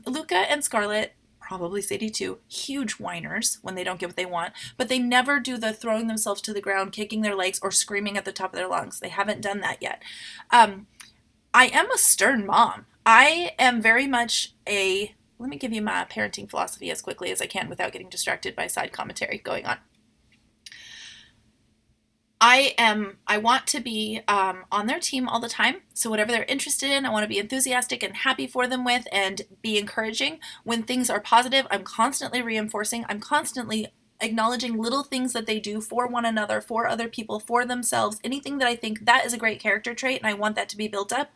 Luca and Scarlett, probably Sadie too, huge whiners when they don't get what they want, but they never do the throwing themselves to the ground, kicking their legs, or screaming at the top of their lungs. They haven't done that yet. I am a stern mom. I am very much let me give you my parenting philosophy as quickly as I can without getting distracted by side commentary going on. I want to be on their team all the time. So whatever they're interested in, I want to be enthusiastic and happy for them with, and be encouraging. When things are positive, I'm constantly reinforcing. I'm constantly acknowledging little things that they do for one another, for other people, for themselves. Anything that I think that is a great character trait and I want that to be built up.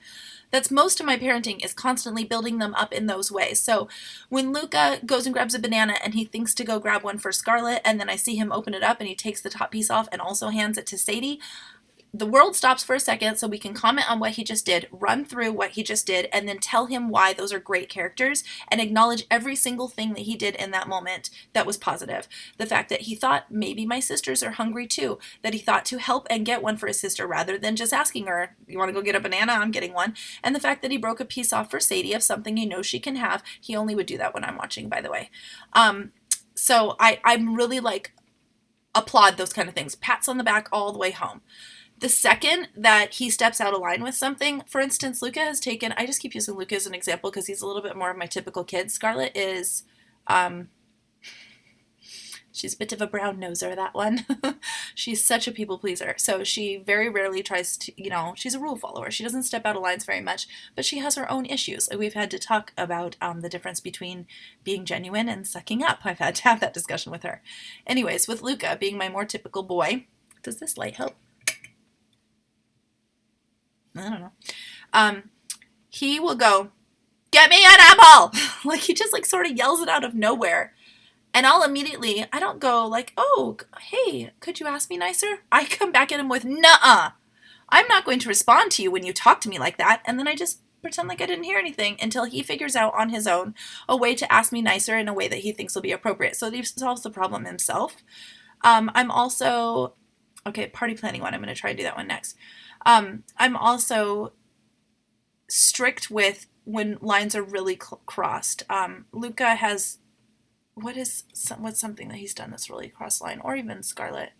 That's most of my parenting, is constantly building them up in those ways. So when Luca goes and grabs a banana and he thinks to go grab one for Scarlett, and then I see him open it up and he takes the top piece off and also hands it to Sadie, the world stops for a second so we can comment on what he just did, run through what he just did, and then tell him why those are great characters, and acknowledge every single thing that he did in that moment that was positive. The fact that he thought maybe my sisters are hungry too, that he thought to help and get one for his sister rather than just asking her, you want to go get a banana? I'm getting one. And the fact that he broke a piece off for Sadie of something he knows she can have. He only would do that when I'm watching, by the way. So I'm really like, applaud those kind of things. Pats on the back all the way home. The second that he steps out of line with something, for instance, Luca has taken, I just keep using Luca as an example because he's a little bit more of my typical kid. Scarlett is, she's a bit of a brown noser, that one. She's such a people pleaser. So she very rarely tries to, she's a rule follower. She doesn't step out of lines very much, but she has her own issues. We've had to talk about the difference between being genuine and sucking up. I've had to have that discussion with her. Anyways, with Luca being my more typical boy, does this light help? I don't know. He will go, get me an apple! Like, he just like sort of yells it out of nowhere. And I'll immediately, I don't go like, oh, hey, could you ask me nicer? I come back at him with, nuh-uh. I'm not going to respond to you when you talk to me like that. And then I just pretend like I didn't hear anything until he figures out on his own a way to ask me nicer in a way that he thinks will be appropriate. So he solves the problem himself. I'm also, okay, party planning one. I'm going to try to do that one next. I'm also strict with when lines are really crossed. Luca has, what's something that he's done that's really cross line, or even Scarlett?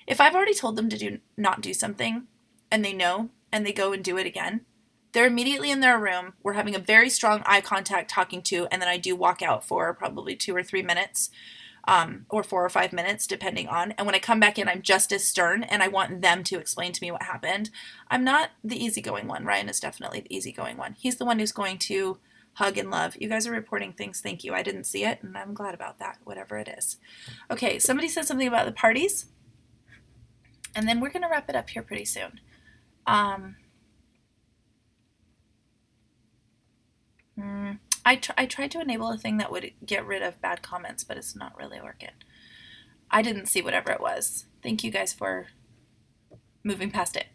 If I've already told them to not do something, and they know, and they go and do it again, they're immediately in their room. We're having a very strong eye contact talking to, and then I do walk out for probably 2 or 3 minutes. Or 4 or 5 minutes, depending on. And when I come back in, I'm just as stern, and I want them to explain to me what happened. I'm not the easygoing one. Ryan is definitely the easygoing one. He's the one who's going to hug and love. You guys are reporting things. Thank you. I didn't see it, and I'm glad about that, whatever it is. Okay, somebody said something about the parties, and then we're going to wrap it up here pretty soon. I tried to enable a thing that would get rid of bad comments, but it's not really working. I didn't see whatever it was. Thank you guys for moving past it.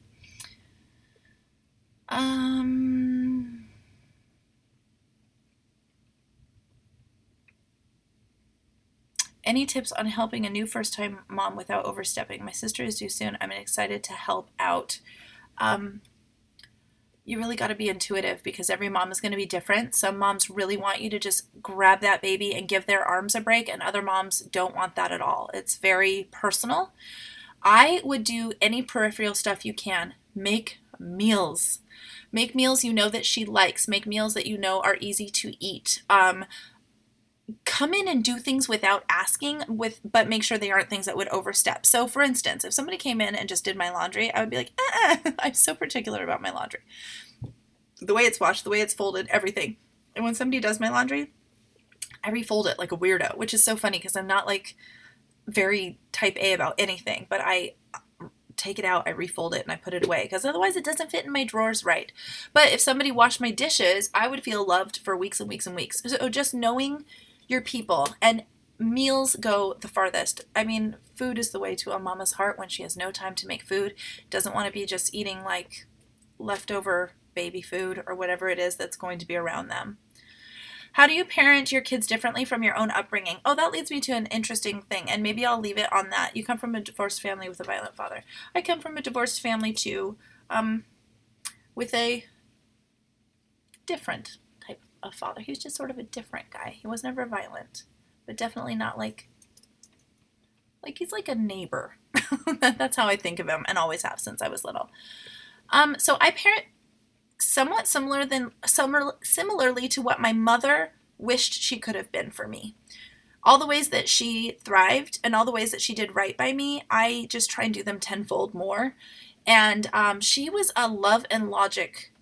Any tips on helping a new first-time mom without overstepping? My sister is due soon. I'm excited to help out. You really got to be intuitive because every mom is going to be different. Some moms really want you to just grab that baby and give their arms a break, and other moms don't want that at all. It's very personal. I would do any peripheral stuff you can. Make meals. Make meals you know that she likes. Make meals that you know are easy to eat. come in and do things without asking, but make sure they aren't things that would overstep. So for instance, if somebody came in and just did my laundry, I would be like, I'm so particular about my laundry. The way it's washed, the way it's folded, everything. And when somebody does my laundry, I refold it like a weirdo, which is so funny because I'm not like very type A about anything, but I take it out, I refold it, and I put it away because otherwise it doesn't fit in my drawers right. But if somebody washed my dishes, I would feel loved for weeks and weeks and weeks. So just knowing your people, and meals go the farthest. I mean, food is the way to a mama's heart when she has no time to make food, doesn't want to be just eating like leftover baby food or whatever it is that's going to be around them. How do you parent your kids differently from your own upbringing? Oh, that leads me to an interesting thing, and maybe I'll leave it on that. You come from a divorced family with a violent father. I come from a divorced family too, with a different type of father. He was just sort of a different guy. He was never violent, but definitely not like he's like a neighbor. That's how I think of him, and always have since I was little. So I parent somewhat similarly to what my mother wished she could have been for me. All the ways that she thrived and all the ways that she did right by me, I just try and do them tenfold more. And she was a love and logic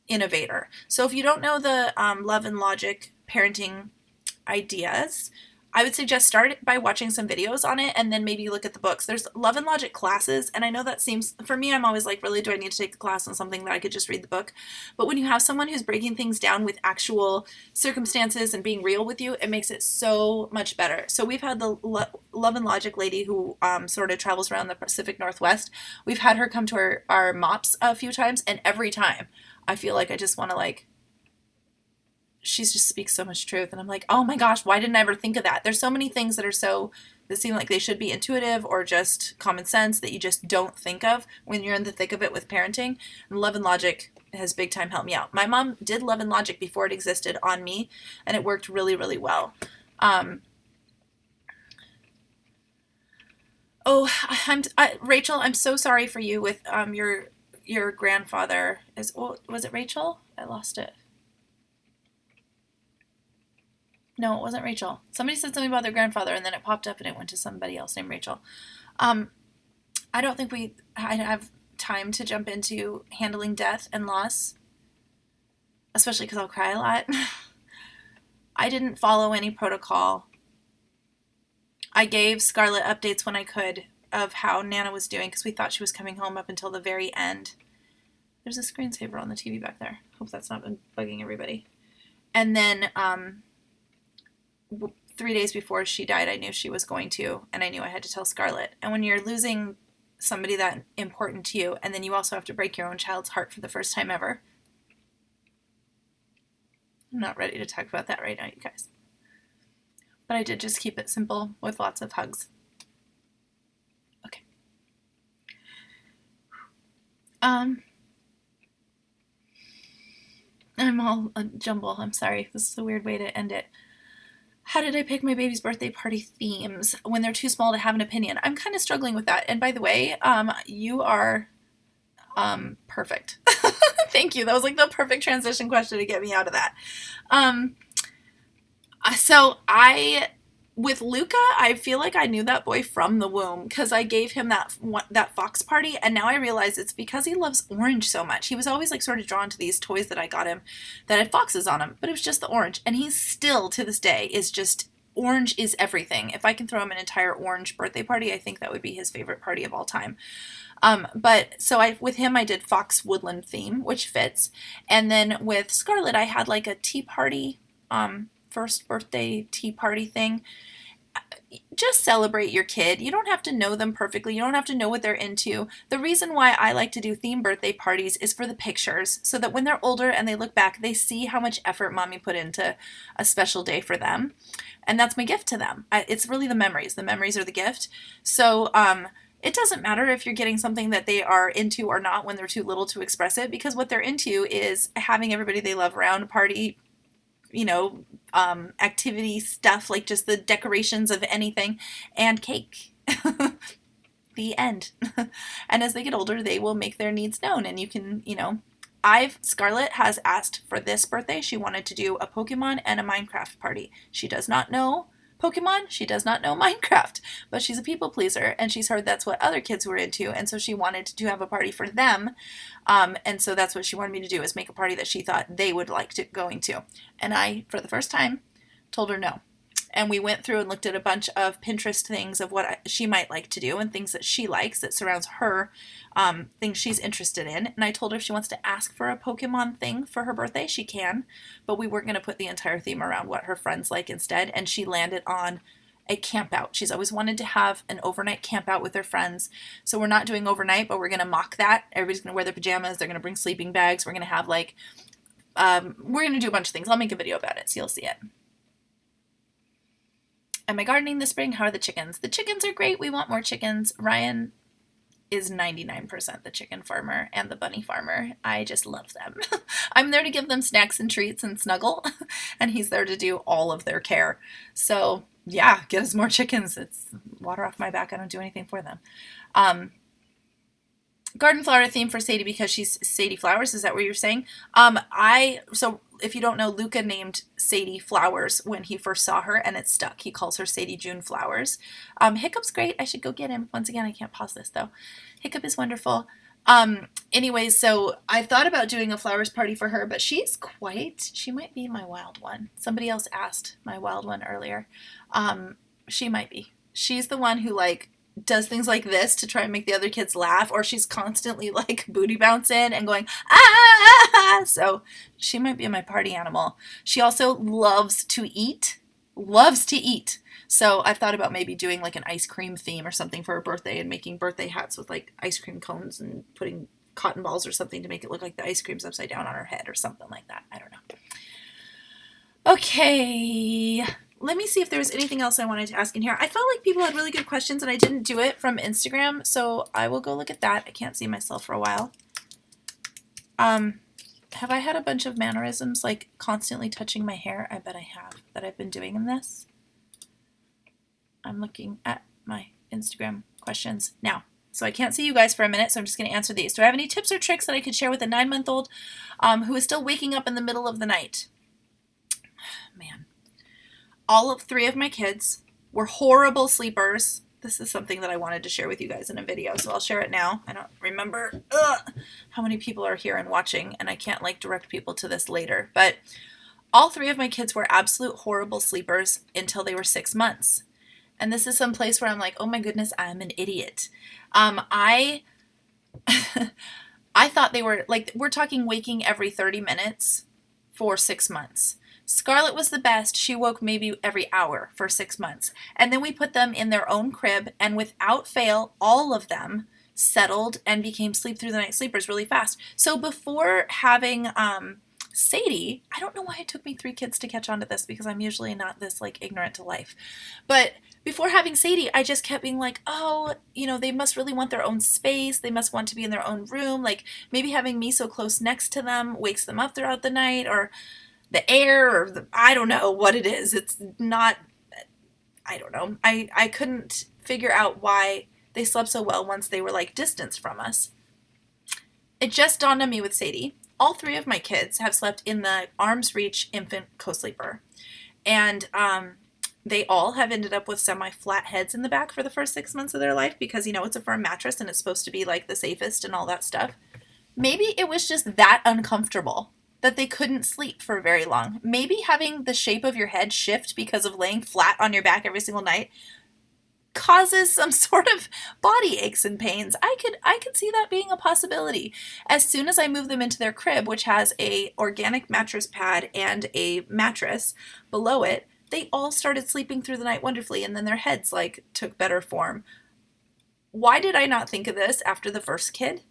innovator. So if you don't know the love and logic parenting ideas, I would suggest start by watching some videos on it and then maybe look at the books. There's love and logic classes, and I know that seems, for me, I'm always like, really, do I need to take the class on something that I could just read the book? But when you have someone who's breaking things down with actual circumstances and being real with you, it makes it so much better. So we've had the love and logic lady who sort of travels around the Pacific Northwest. We've had her come to our MOPS a few times, and every time I feel like I just want to like, she just speaks so much truth, and I'm like, oh my gosh, why didn't I ever think of that? There's so many things that seem like they should be intuitive or just common sense that you just don't think of when you're in the thick of it with parenting. And love and logic has big time helped me out. My mom did love and logic before it existed on me, and it worked really, really well. Rachel, I'm so sorry for you with your grandfather. Was it Rachel? I lost it. No, it wasn't Rachel. Somebody said something about their grandfather, and then it popped up, and it went to somebody else named Rachel. I don't think I have time to jump into handling death and loss, especially because I'll cry a lot. I didn't follow any protocol. I gave Scarlett updates when I could of how Nana was doing because we thought she was coming home up until the very end. There's a screensaver on the TV back there. Hope that's not been bugging everybody. And then 3 days before she died, I knew she was going to, and I knew I had to tell Scarlett. And when you're losing somebody that important to you, and then you also have to break your own child's heart for the first time ever, I'm not ready to talk about that right now, you guys. But I did just keep it simple with lots of hugs. Okay. I'm all a jumble. I'm sorry. This is a weird way to end it. How did I pick my baby's birthday party themes when they're too small to have an opinion? I'm kind of struggling with that. And by the way, you are perfect. Thank you. That was like the perfect transition question to get me out of that. With Luca, I feel like I knew that boy from the womb because I gave him that fox party, and now I realize it's because he loves orange so much. He was always like sort of drawn to these toys that I got him that had foxes on them, but it was just the orange, and he's still to this day is just orange is everything. If I can throw him an entire orange birthday party, I think that would be his favorite party of all time. With him I did fox woodland theme, which fits, and then with Scarlett I had like a tea party, first birthday tea party thing. Just celebrate your kid. You don't have to know them perfectly. You don't have to know what they're into. The reason why I like to do theme birthday parties is for the pictures, so that when they're older and they look back, they see how much effort mommy put into a special day for them. And that's my gift to them. It's really the memories. The memories are the gift. So it doesn't matter if you're getting something that they are into or not when they're too little to express it, because what they're into is having everybody they love around, a party, activity stuff, like just the decorations of anything, and cake. The end. And as they get older, they will make their needs known, and you can, Scarlett has asked for this birthday. She wanted to do a Pokemon and a Minecraft party. She does not know Pokemon. She does not know Minecraft, but she's a people pleaser, and she's heard that's what other kids were into, and so she wanted to have a party for them, and so that's what she wanted me to do, is make a party that she thought they would like going to. And I, for the first time, told her no. And we went through and looked at a bunch of Pinterest things of what she might like to do and things that she likes that surrounds her, things she's interested in. And I told her if she wants to ask for a Pokemon thing for her birthday, she can. But we weren't going to put the entire theme around what her friends like instead. And she landed on a camp out. She's always wanted to have an overnight camp out with her friends. So we're not doing overnight, but we're going to mock that. Everybody's going to wear their pajamas. They're going to bring sleeping bags. We're going to have we're going to do a bunch of things. I'll make a video about it so you'll see it. Am I gardening this spring? How are the chickens? The chickens are great. We want more chickens. Ryan is 99% the chicken farmer and the bunny farmer. I just love them. I'm there to give them snacks and treats and snuggle, and he's there to do all of their care. So yeah, get us more chickens. It's water off my back. I don't do anything for them. Garden flower theme for Sadie because she's Sadie Flowers. Is that what you're saying? So if you don't know, Luca named Sadie Flowers when he first saw her, and it stuck. He calls her Sadie June Flowers. Hiccup's great. I should go get him. Once again, I can't pause this though. Hiccup is wonderful. Anyways, so I thought about doing a flowers party for her, but she might be my wild one. Somebody else asked my wild one earlier. She might be. She's the one who does things like this to try and make the other kids laugh, or she's constantly booty bouncing and going, ah! So she might be my party animal. She also loves to eat. So I've thought about maybe doing an ice cream theme or something for her birthday and making birthday hats with ice cream cones and putting cotton balls or something to make it look like the ice cream's upside down on her head or something like that. I don't know. Okay. Let me see if there was anything else I wanted to ask in here. I felt like people had really good questions and I didn't do it from Instagram, so I will go look at that. I can't see myself for a while. Have I had a bunch of mannerisms, constantly touching my hair? I bet I have, that I've been doing in this. I'm looking at my Instagram questions now. So I can't see you guys for a minute, so I'm just going to answer these. Do I have any tips or tricks that I could share with a 9-month-old who is still waking up in the middle of the night? Man. All of 3 of my kids were horrible sleepers. This is something that I wanted to share with you guys in a video, so I'll share it now. I don't remember how many people are here and watching, and I can't direct people to this later. But all 3 of my kids were absolute horrible sleepers until they were 6 months. And this is some place where I'm like, oh my goodness, I'm an idiot. I thought they were, we're talking waking every 30 minutes for 6 months. Scarlett was the best. She woke maybe every hour for 6 months. And then we put them in their own crib, and without fail, all of them settled and became sleep through the night sleepers really fast. So before having Sadie, I don't know why it took me 3 kids to catch on to this, because I'm usually not this ignorant to life. But before having Sadie, I just kept being oh, they must really want their own space. They must want to be in their own room. Maybe having me so close next to them wakes them up throughout the night, or the air, or I don't know what it is. It's not, I don't know. I couldn't figure out why they slept so well once they were distanced from us. It just dawned on me with Sadie. All 3 of my kids have slept in the arm's reach infant co-sleeper. And they all have ended up with semi-flat heads in the back for the first 6 months of their life because, it's a firm mattress and it's supposed to be the safest and all that stuff. Maybe it was just that uncomfortable that they couldn't sleep for very long. Maybe having the shape of your head shift because of laying flat on your back every single night causes some sort of body aches and pains. I could see that being a possibility. As soon as I moved them into their crib, which has a organic mattress pad and a mattress below it, they all started sleeping through the night wonderfully, and then their heads took better form. Why did I not think of this after the first kid?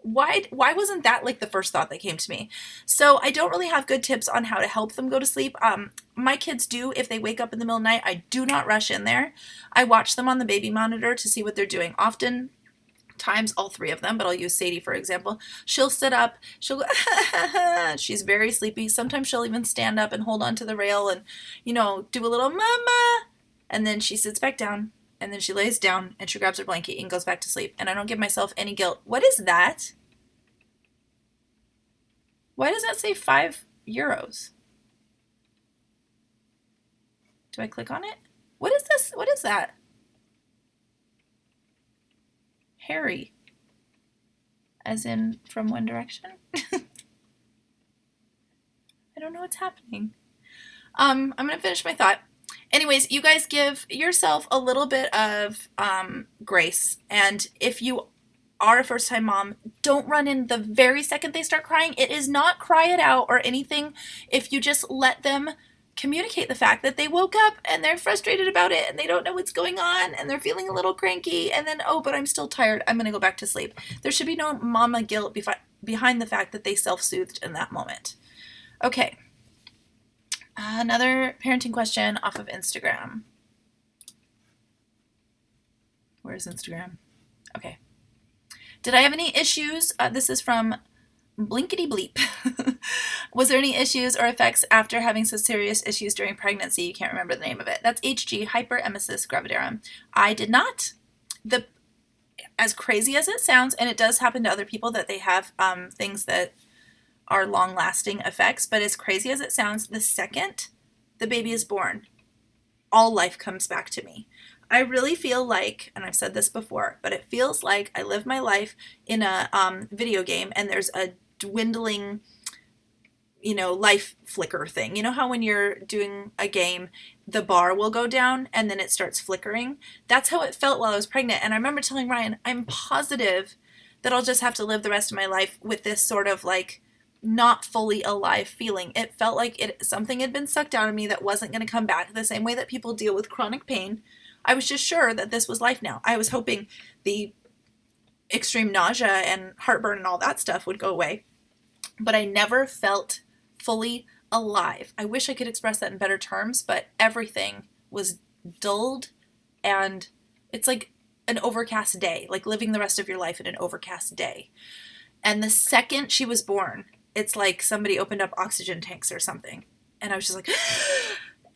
Why wasn't that the first thought that came to me? So I don't really have good tips on how to help them go to sleep. My kids do, if they wake up in the middle of the night, I do not rush in there. I watch them on the baby monitor to see what they're doing. Often times all 3 of them, but I'll use Sadie for example. She'll sit up, she'll go, she's very sleepy. Sometimes she'll even stand up and hold onto the rail and, do a little mama, and then she sits back down. And then she lays down and she grabs her blanket and goes back to sleep. And I don't give myself any guilt. What is that? Why does that say €5? Do I click on it? What is this? What is that? Harry. As in from One Direction? I don't know what's happening. I'm going to finish my thought. Anyways, you guys give yourself a little bit of grace. And if you are a first-time mom, don't run in the very second they start crying. It is not cry it out or anything if you just let them communicate the fact that they woke up and they're frustrated about it and they don't know what's going on and they're feeling a little cranky and then, oh, but I'm still tired. I'm going to go back to sleep. There should be no mama guilt behind the fact that they self-soothed in that moment. Okay. Another parenting question off of Instagram. Where's Instagram? Okay. Did I have any issues? This is from Blinkety Bleep. Was there any issues or effects after having some serious issues during pregnancy? You can't remember the name of it. That's HG, hyperemesis gravidarum. I did not. As crazy as it sounds, and it does happen to other people that they have things that are long-lasting effects, but as crazy as it sounds, the second the baby is born, all life comes back to me. I really feel like, and I've said this before, but it feels like I live my life in a video game and there's a dwindling, life flicker thing. You know how when you're doing a game, the bar will go down and then it starts flickering? That's how it felt while I was pregnant. And I remember telling Ryan, I'm positive that I'll just have to live the rest of my life with this sort of like not fully alive feeling. It felt like something had been sucked out of me that wasn't going to come back, the same way that people deal with chronic pain. I was just sure that this was life now. I was hoping the extreme nausea and heartburn and all that stuff would go away, but I never felt fully alive. I wish I could express that in better terms, but everything was dulled, and it's like an overcast day, like living the rest of your life in an overcast day. And the second she was born, it's like somebody opened up oxygen tanks or something. And I was just like,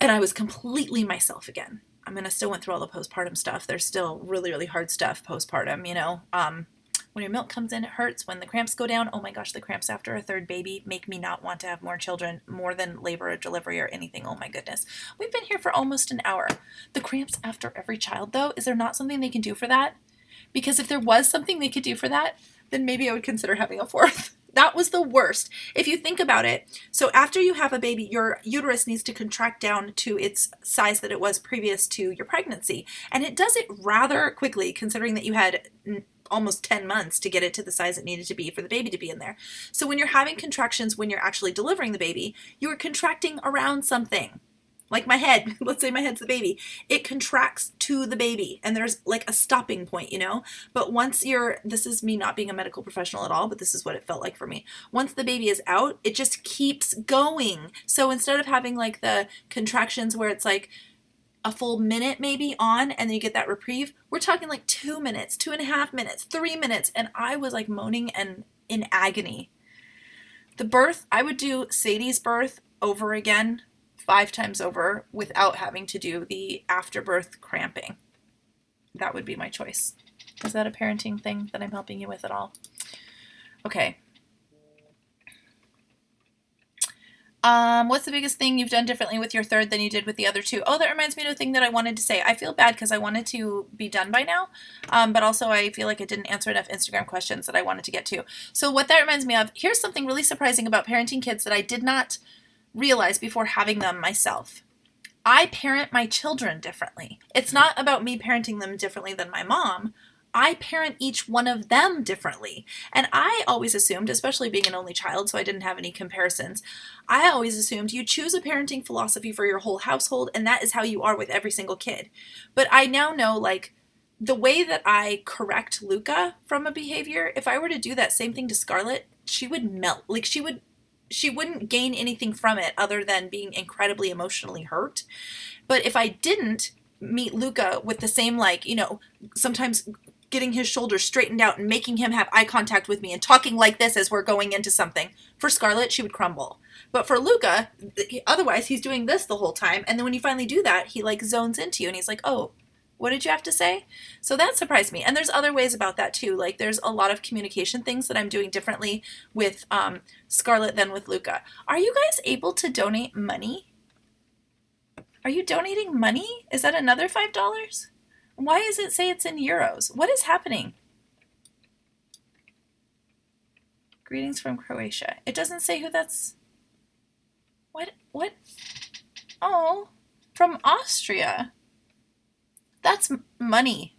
and I was completely myself again. I mean, I still went through all the postpartum stuff. There's still really, really hard stuff postpartum, when your milk comes in, it hurts. When the cramps go down, oh my gosh, the cramps after a third baby make me not want to have more children, more than labor or delivery or anything. Oh my goodness. We've been here for almost an hour. The cramps after every child, though, is there not something they can do for that? Because if there was something they could do for that, then maybe I would consider having a fourth. That was the worst. If you think about it, so after you have a baby, your uterus needs to contract down to its size that it was previous to your pregnancy. And it does it rather quickly, considering that you had almost 10 months to get it to the size it needed to be for the baby to be in there. So when you're having contractions, when you're actually delivering the baby, you are contracting around something. Like my head, let's say my head's the baby, it contracts to the baby and there's like a stopping point, but once this is me not being a medical professional at all, but this is what it felt like for me. Once the baby is out, it just keeps going. So instead of having like the contractions where it's like a full minute maybe on and then you get that reprieve, we're talking like 2 minutes, 2.5 minutes, 3 minutes. And I was like moaning and in agony. The birth, I would do Sadie's birth over again, 5 times over, without having to do the afterbirth cramping. That would be my choice. Is that a parenting thing that I'm helping you with at all? Okay. What's the biggest thing you've done differently with your third than you did with the other two? Oh, that reminds me of a thing that I wanted to say. I feel bad because I wanted to be done by now, but also I feel like I didn't answer enough Instagram questions that I wanted to get to. So what that reminds me of, here's something really surprising about parenting kids that I did not realize before having them myself. I parent my children differently. It's not about me parenting them differently than my mom. I parent each one of them differently. And I always assumed, especially being an only child, so I didn't have any comparisons, I always assumed you choose a parenting philosophy for your whole household, and that is how you are with every single kid. But I now know, like, the way that I correct Luca from a behavior, if I were to do that same thing to Scarlett, she would melt. Like, she wouldn't gain anything from it other than being incredibly emotionally hurt. But if I didn't meet Luca with the same, sometimes getting his shoulders straightened out and making him have eye contact with me and talking like this as we're going into something, for Scarlett, she would crumble. But for Luca, otherwise he's doing this the whole time. And then when you finally do that, he zones into you and he's like, oh, What did you have to say? So that surprised me. And there's other ways about that too. Like there's a lot of communication things that I'm doing differently with Scarlett than with Luca. Are you guys able to donate money? Are you donating money? Is that another $5? Why does it say it's in euros? What is happening? Greetings from Croatia. It doesn't say who that's. What? What? Oh, from Austria. That's money.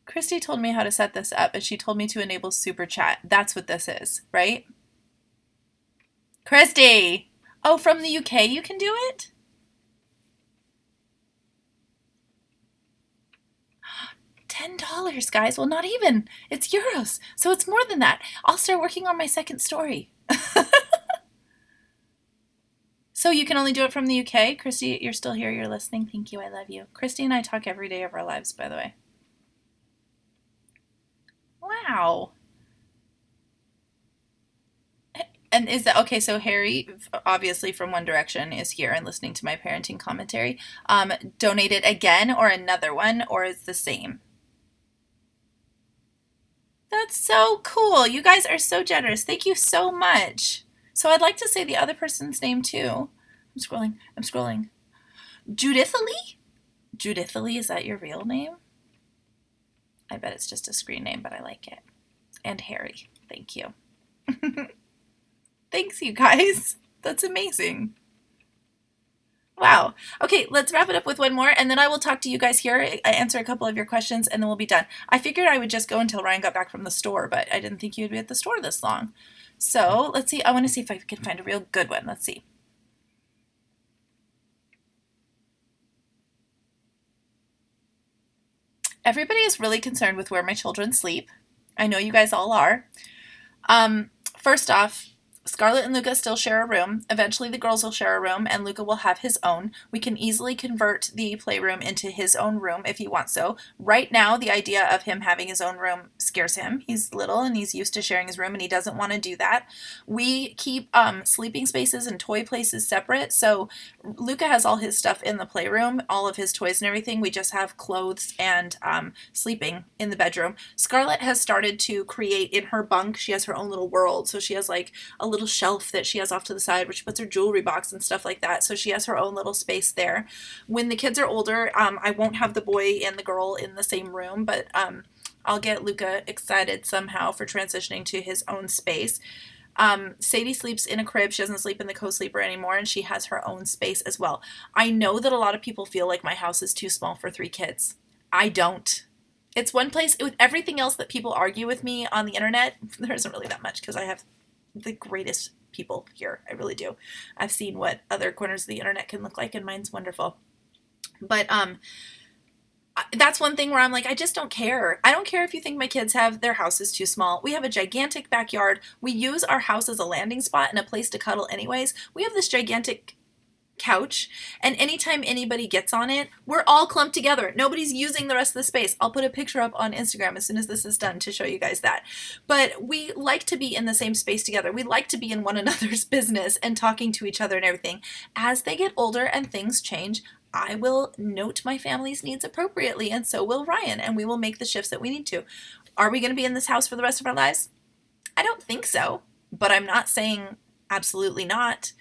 Christy told me how to set this up, and she told me to enable super chat. That's what this is, right? Christy! Oh, from the UK you can do it? $10, guys. Well, not even. It's euros. So it's more than that. I'll start working on my second story. So you can only do it from the UK? Christy, you're still here. You're listening. Thank you. I love you. Christy and I talk every day of our lives, by the way. Wow. And is that okay? So Harry, obviously from One Direction, is here and listening to my parenting commentary. Donated again or another one, or is the same? That's so cool. You guys are so generous. Thank you so much. So I'd like to say the other person's name too. I'm scrolling. I'm scrolling. Judithalie? Judithalie, is that your real name? I bet it's just a screen name, but I like it. And Harry. Thank you. Thanks, you guys. That's amazing. Wow. Okay, let's wrap it up with one more, and then I will talk to you guys here. I answer a couple of your questions, and then we'll be done. I figured I would just go until Ryan got back from the store, but I didn't think you'd be at the store this long. So let's see. I want to see if I can find a real good one. Let's see. Everybody is really concerned with where my children sleep. I know you guys all are. First off, Scarlett and Luca still share a room. Eventually the girls will share a room and Luca will have his own. We can easily convert the playroom into his own room if he wants so. Right now, the idea of him having his own room scares him. He's little and he's used to sharing his room and he doesn't want to do that. We keep sleeping spaces and toy places separate. So Luca has all his stuff in the playroom, all of his toys and everything. We just have clothes and sleeping in the bedroom. Scarlett has started to create in her bunk. She has her own little world. So she has like a little shelf that she has off to the side where she puts her jewelry box and stuff like that. So she has her own little space there. When the kids are older, I won't have the boy and the girl in the same room, but I'll get Luca excited somehow for transitioning to his own space. Sadie sleeps in a crib. She doesn't sleep in the co-sleeper anymore, and she has her own space as well. I know that a lot of people feel like my house is too small for 3 kids. I don't. It's one place. With everything else that people argue with me on the internet, there isn't really that much because I have the greatest people here. I really do. I've seen what other corners of the internet can look like, and mine's wonderful. But that's one thing where I'm like, I just don't care. I don't care if you think my kids have their house is too small. We have a gigantic backyard. We use our house as a landing spot and a place to cuddle anyways. We have this gigantic couch, and anytime anybody gets on it, we're all clumped together. Nobody's using the rest of the space. I'll put a picture up on Instagram as soon as this is done to show you guys that. But we like to be in the same space together. We like to be in one another's business and talking to each other and everything. As they get older and things change, I will note my family's needs appropriately, and so will Ryan, and we will make the shifts that we need to. Are we going to be in this house for the rest of our lives? I don't think so, but I'm not saying absolutely not.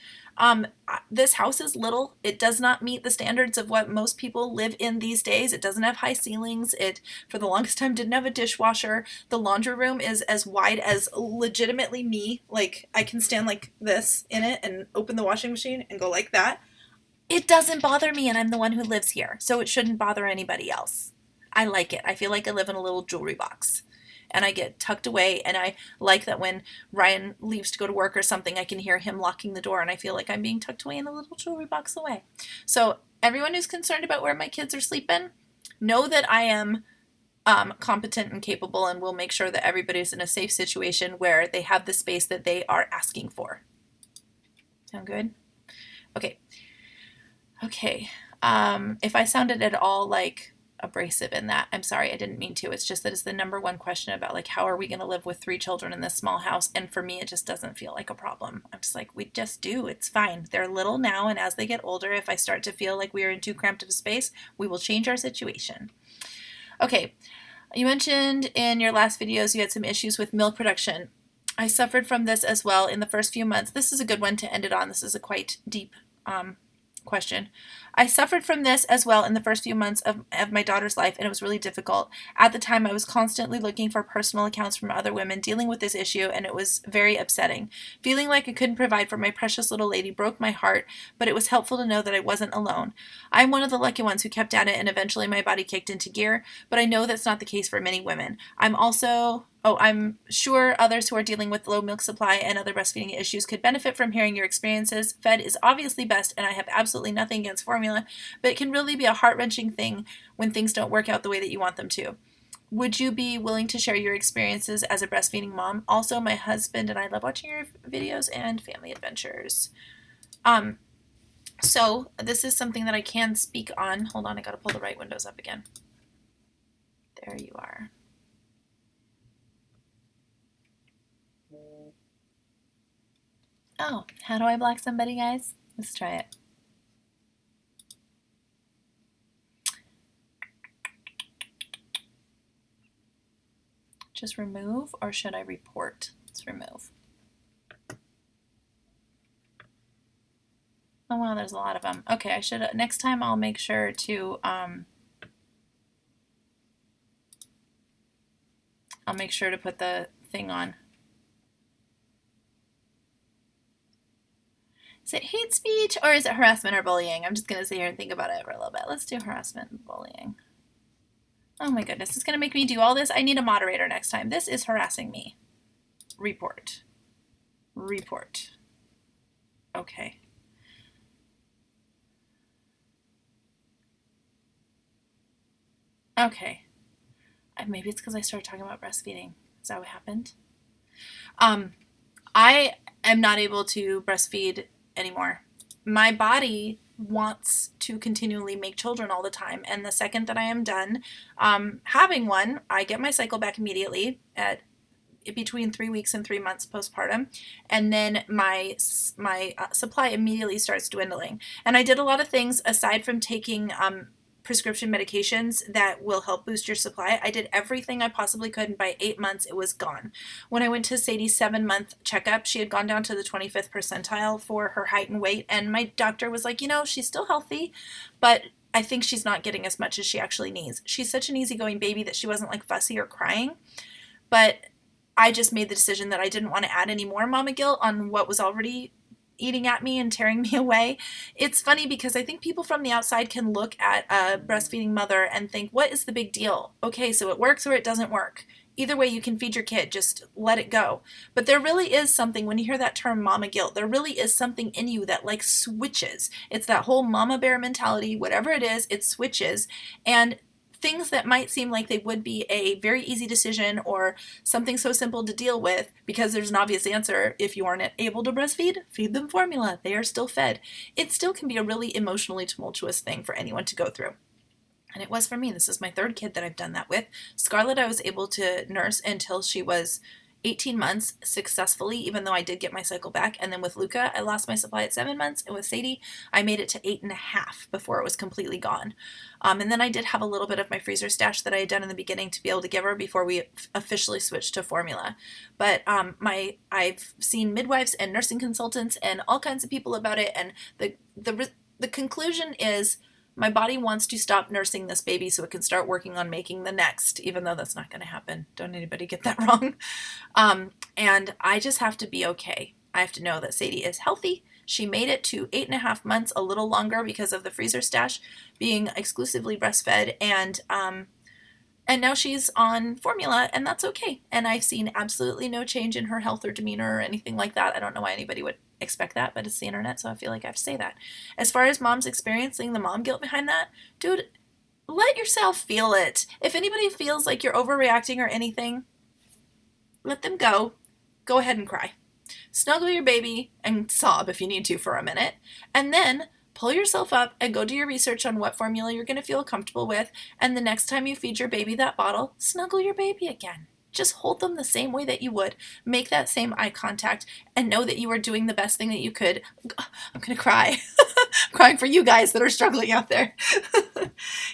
This house is little. It does not meet the standards of what most people live in these days. It doesn't have high ceilings. It, for the longest time, didn't have a dishwasher. The laundry room is as wide as legitimately me. Like, I can stand like this in it and open the washing machine and go like that. It doesn't bother me, and I'm the one who lives here, so it shouldn't bother anybody else. I like it. I feel like I live in a little jewelry box. And I get tucked away, and I like that when Ryan leaves to go to work or something, I can hear him locking the door, and I feel like I'm being tucked away in a little jewelry box away. So everyone who's concerned about where my kids are sleeping, know that I am competent and capable, and will make sure that everybody's in a safe situation where they have the space that they are asking for. Sound good? Okay. Okay. If I sounded at all like abrasive in that. I'm sorry, I didn't mean to. It's just that it's the number one question about like, how are we going to live with 3 children in this small house? And for me, it just doesn't feel like a problem. I'm just like, we just do. It's fine. They're little now. And as they get older, if I start to feel like we are in too cramped of a space, we will change our situation. Okay. You mentioned in your last videos you had some issues with milk production. I suffered from this as well in the first few months. This is a good one to end it on. This is a quite deep question. I suffered from this as well in the first few months of my daughter's life, and it was really difficult. At the time, I was constantly looking for personal accounts from other women dealing with this issue, and it was very upsetting. Feeling like I couldn't provide for my precious little lady broke my heart, but it was helpful to know that I wasn't alone. I'm one of the lucky ones who kept at it, and eventually my body kicked into gear, but I know that's not the case for many women. I'm sure others who are dealing with low milk supply and other breastfeeding issues could benefit from hearing your experiences. Fed is obviously best, and I have absolutely nothing against formula, but it can really be a heart-wrenching thing when things don't work out the way that you want them to. Would you be willing to share your experiences as a breastfeeding mom? Also, my husband and I love watching your videos and family adventures. So this is something that I can speak on. Hold on, I gotta pull the right windows up again. There you are. Oh, how do I block somebody, guys? Let's try it. Just remove, or should I report? Let's remove. Oh wow, there's a lot of them. Okay, next time I'll make sure to put the thing on. Is it hate speech or is it harassment or bullying? I'm just gonna sit here and think about it for a little bit. Let's do harassment and bullying. Oh my goodness, it's going to make me do all this. I need a moderator next time. This is harassing me. Report. Report. Okay. Okay. Maybe it's because I started talking about breastfeeding. Is that what happened? I am not able to breastfeed anymore. My body wants to continually make children all the time, and the second that I am done having one, I get my cycle back immediately at between 3 weeks and 3 months postpartum, and then my supply immediately starts dwindling. And I did a lot of things aside from taking prescription medications that will help boost your supply. I did everything I possibly could, and by 8 months it was gone. When I went to Sadie's 7-month checkup, she had gone down to the 25th percentile for her height and weight, and my doctor was like, she's still healthy, but I think she's not getting as much as she actually needs. She's such an easygoing baby that she wasn't like fussy or crying, but I just made the decision that I didn't want to add any more mama guilt on what was already eating at me and tearing me away. It's funny because I think people from the outside can look at a breastfeeding mother and think, what is the big deal? Okay, so it works or it doesn't work. Either way, you can feed your kid, just let it go. But there really is something, when you hear that term mama guilt, there really is something in you that like switches. It's that whole mama bear mentality, whatever it is, it switches. And things that might seem like they would be a very easy decision or something so simple to deal with because there's an obvious answer. If you aren't able to breastfeed, feed them formula. They are still fed. It still can be a really emotionally tumultuous thing for anyone to go through. And it was for me. This is my 3rd kid that I've done that with. Scarlett, I was able to nurse until she was 18 months successfully, even though I did get my cycle back. And then with Luca, I lost my supply at 7 months. And with Sadie, I made it to 8.5 before it was completely gone. And then I did have a little bit of my freezer stash that I had done in the beginning to be able to give her before we officially switched to formula. But I've seen midwives and nursing consultants and all kinds of people about it. And the conclusion is, my body wants to stop nursing this baby so it can start working on making the next, even though that's not going to happen. Don't anybody get that wrong. And I just have to be okay. I have to know that Sadie is healthy. She made it to 8.5 months, a little longer because of the freezer stash being exclusively breastfed. And now she's on formula, and that's okay. And I've seen absolutely no change in her health or demeanor or anything like that. I don't know why anybody would expect that, but it's the internet, so I feel like I have to say that. As far as moms experiencing the mom guilt behind that, dude, let yourself feel it. If anybody feels like you're overreacting or anything, let them go. Go ahead and cry. Snuggle your baby and sob if you need to for a minute, and then pull yourself up and go do your research on what formula you're going to feel comfortable with. And the next time you feed your baby that bottle, snuggle your baby again. Just hold them the same way that you would. Make that same eye contact and know that you are doing the best thing that you could. I'm going to cry. I'm crying for you guys that are struggling out there.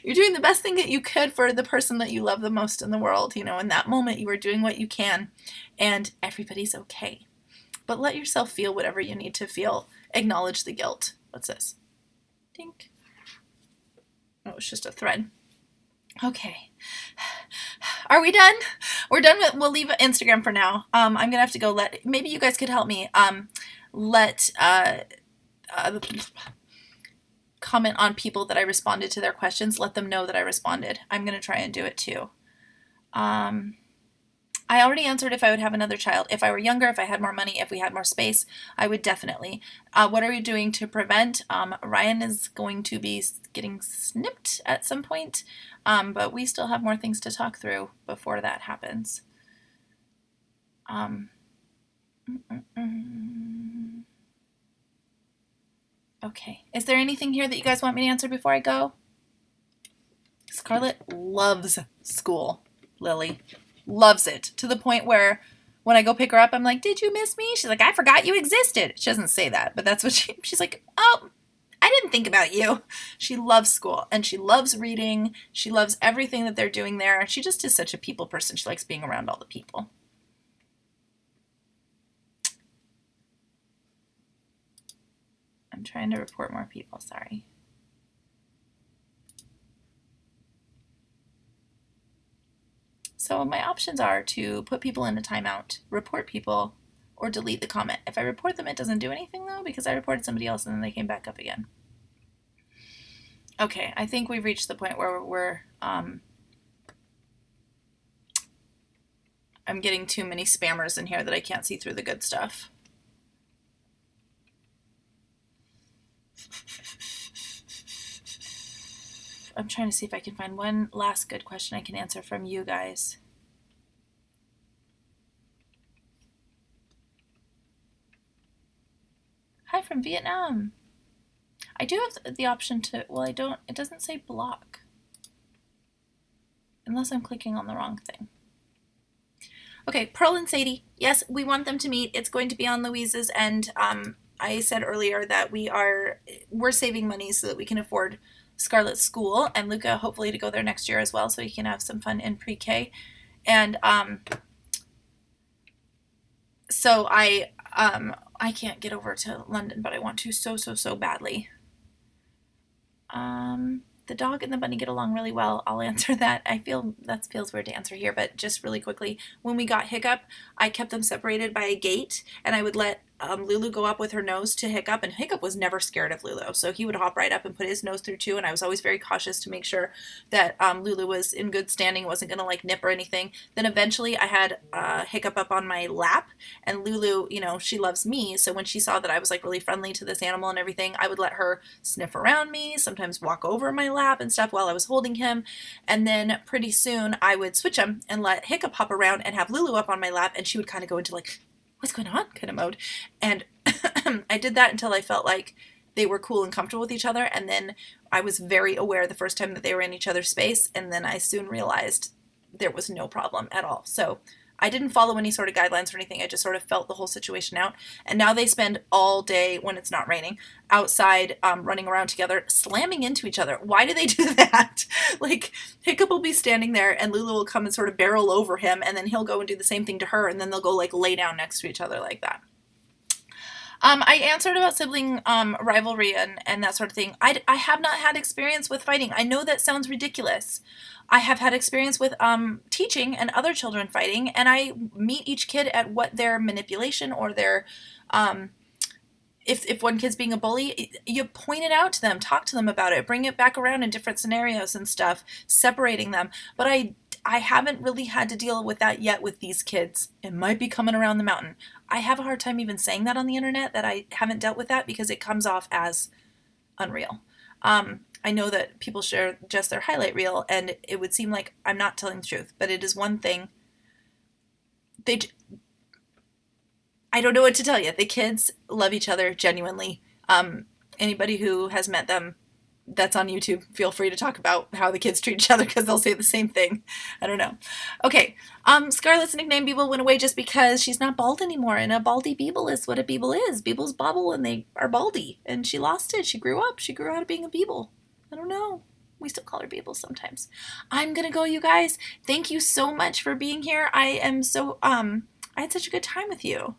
You're doing the best thing that you could for the person that you love the most in the world. You know, in that moment, you are doing what you can, and everybody's okay. But let yourself feel whatever you need to feel. Acknowledge the guilt. What's this? Dink. Oh, it's just a thread. Okay. Are we done? We're done with, we'll leave Instagram for now. I'm going to have to go maybe you guys could help me, comment on people that I responded to their questions. Let them know that I responded. I'm going to try and do it too. I already answered if I would have another child. If I were younger, if I had more money, if we had more space, I would definitely. What are we doing to prevent? Ryan is going to be getting snipped at some point, but we still have more things to talk through before that happens. Okay. Is there anything here that you guys want me to answer before I go? Scarlett loves school, Lily. Loves it, to the point where when I go pick her up, I'm like, did you miss me? She's like, I forgot you existed. She doesn't say that, but that's what she's like, oh, I didn't think about you. She loves school, and she loves reading. She loves everything that they're doing there. She just is such a people person. She likes being around all the people. I'm trying to report more people, sorry. So my options are to put people in a timeout, report people, or delete the comment. If I report them, it doesn't do anything though, because I reported somebody else and then they came back up again. Okay, I think we've reached the point where I'm getting too many spammers in here that I can't see through the good stuff. I'm trying to see if I can find one last good question I can answer from you guys. Hi from Vietnam. I do have the option to, well, I don't, it doesn't say block. Unless I'm clicking on the wrong thing. Okay, Pearl and Sadie. Yes, we want them to meet. It's going to be on Louise's end. I said earlier that we're saving money so that we can afford Scarlett's school, and Luca hopefully to go there next year as well, so he can have some fun in pre-K. And so I can't get over to London, but I want to so badly. The dog and the bunny get along really well. I'll answer that. I feel that feels weird to answer here, but just really quickly, when we got Hiccup, I kept them separated by a gate, and I would let Lulu go up with her nose to Hiccup, and Hiccup was never scared of Lulu, so he would hop right up and put his nose through too, and I was always very cautious to make sure that Lulu was in good standing, wasn't going to like nip or anything. Then eventually I had Hiccup up on my lap, and Lulu, you know, she loves me, so when she saw that I was like really friendly to this animal and everything, I would let her sniff around me, sometimes walk over my lap and stuff while I was holding him, and then pretty soon I would switch him and let Hiccup hop around and have Lulu up on my lap, and she would kind of go into like, what's going on kind of mode. And I did that until I felt like they were cool and comfortable with each other, and then I was very aware the first time that they were in each other's space, and then I soon realized there was no problem at all. So I didn't follow any sort of guidelines or anything. I just sort of felt the whole situation out. And now they spend all day, when it's not raining, outside running around together, slamming into each other. Why do they do that? Like, Hiccup will be standing there and Lulu will come and sort of barrel over him, and then he'll go and do the same thing to her, and then they'll go like lay down next to each other like that. I answered about sibling rivalry and that sort of thing. I have not had experience with fighting. I know that sounds ridiculous. I have had experience with teaching and other children fighting, and I meet each kid at what their manipulation or their, if one kid's being a bully, you point it out to them, talk to them about it, bring it back around in different scenarios and stuff, separating them. But I haven't really had to deal with that yet with these kids. It might be coming around the mountain. I have a hard time even saying that on the internet, that I haven't dealt with that, because it comes off as unreal. I know that people share just their highlight reel, and it would seem like I'm not telling the truth, but it is one thing. I don't know what to tell you. The kids love each other genuinely. Anybody who has met them that's on YouTube, feel free to talk about how the kids treat each other because they'll say the same thing. I don't know. Okay, Scarlett's nickname Beeble went away just because she's not bald anymore, and a baldy Beeble is what a Beeble is. Beebles bobble and they are baldy, and she lost it. She grew up. She grew out of being a Beeble. I don't know. We still call her Beeble sometimes. I'm gonna go, you guys. Thank you so much for being here. I am so, I had such a good time with you.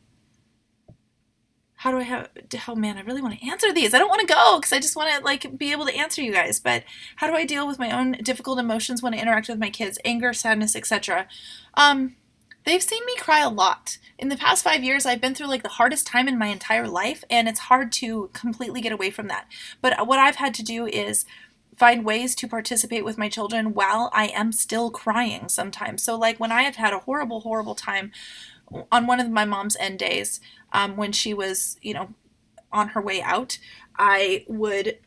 How do I have, oh man, I really want to answer these. I don't want to go because I just want to like be able to answer you guys. But how do I deal with my own difficult emotions when I interact with my kids? Anger, sadness, etc. They've seen me cry a lot. In the past 5 years, I've been through like the hardest time in my entire life, and it's hard to completely get away from that. But what I've had to do is find ways to participate with my children while I am still crying sometimes. So like when I have had a horrible, horrible time on one of my mom's end days, when she was, on her way out, I would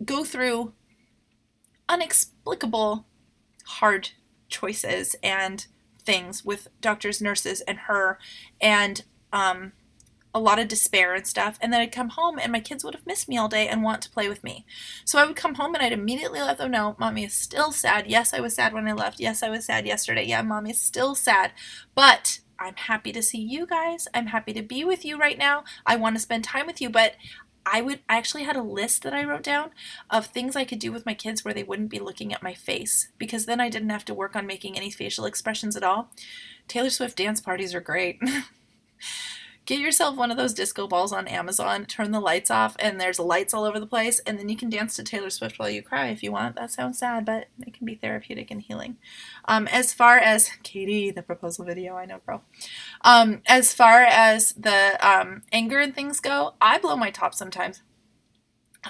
go through inexplicable hard choices and things with doctors, nurses, and her, and a lot of despair and stuff. And then I'd come home and my kids would have missed me all day and want to play with me. So I would come home and I'd immediately let them know, Mommy is still sad. Yes, I was sad when I left. Yes, I was sad yesterday. Yeah, Mommy is still sad. But I'm happy to see you guys. I'm happy to be with you right now. I want to spend time with you. But I actually had a list that I wrote down of things I could do with my kids where they wouldn't be looking at my face, because then I didn't have to work on making any facial expressions at all. Taylor Swift dance parties are great. Get yourself one of those disco balls on Amazon, turn the lights off, and there's lights all over the place, and then you can dance to Taylor Swift while you cry if you want. That sounds sad, but it can be therapeutic and healing. As far as Katie, the proposal video, I know, girl. As far as the anger and things go, I blow my top sometimes.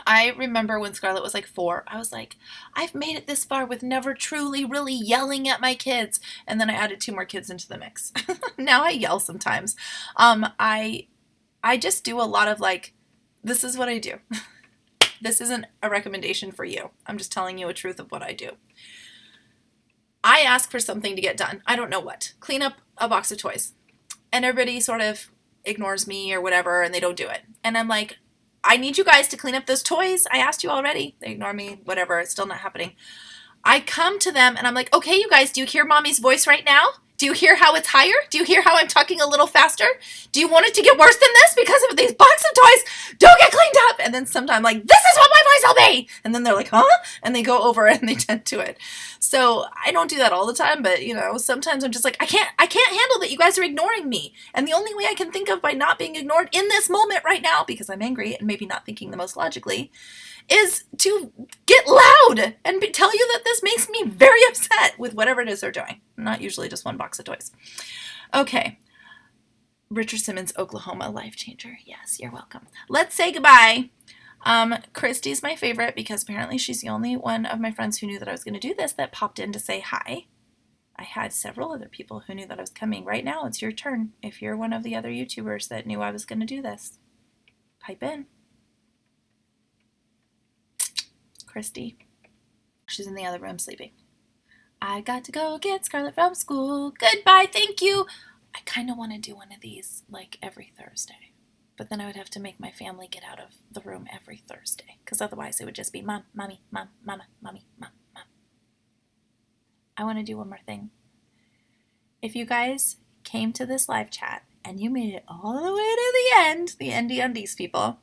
I remember when Scarlett was like 4, I was like, I've made it this far with never truly really yelling at my kids. And then I added 2 more kids into the mix. Now I yell sometimes. I just do a lot of like, this is what I do. This isn't a recommendation for you. I'm just telling you a truth of what I do. I ask for something to get done. I don't know what. Clean up a box of toys. And everybody sort of ignores me or whatever, and they don't do it. And I'm like, I need you guys to clean up those toys. I asked you already. They ignore me, whatever. It's still not happening. I come to them and I'm like, okay, you guys, do you hear Mommy's voice right now? Do you hear how it's higher? Do you hear how I'm talking a little faster? Do you want it to get worse than this because of these box of toys? Don't get cleaned up. And then sometimes like, this is what my voice will be. And then they're like, huh? And they go over and they tend to it. So I don't do that all the time, but sometimes I'm just like, I can't handle that you guys are ignoring me. And the only way I can think of by not being ignored in this moment right now, because I'm angry and maybe not thinking the most logically, is to get loud and tell you that this makes me very upset with whatever it is they're doing. Not usually just one box of toys. Okay. Richard Simmons, Oklahoma, life changer. Yes, you're welcome. Let's say goodbye. Christy's my favorite because apparently she's the only one of my friends who knew that I was going to do this that popped in to say hi. I had several other people who knew that I was coming. Right now, it's your turn. If you're one of the other YouTubers that knew I was going to do this, pipe in. Christy. She's in the other room sleeping. I got to go get Scarlett from school. Goodbye, thank you. I kind of want to do one of these like every Thursday. But then I would have to make my family get out of the room every Thursday. Because otherwise it would just be mom, mommy, mom, mama, mommy, mom, mom. I want to do one more thing. If you guys came to this live chat and you made it all the way to the end, the endy undies people,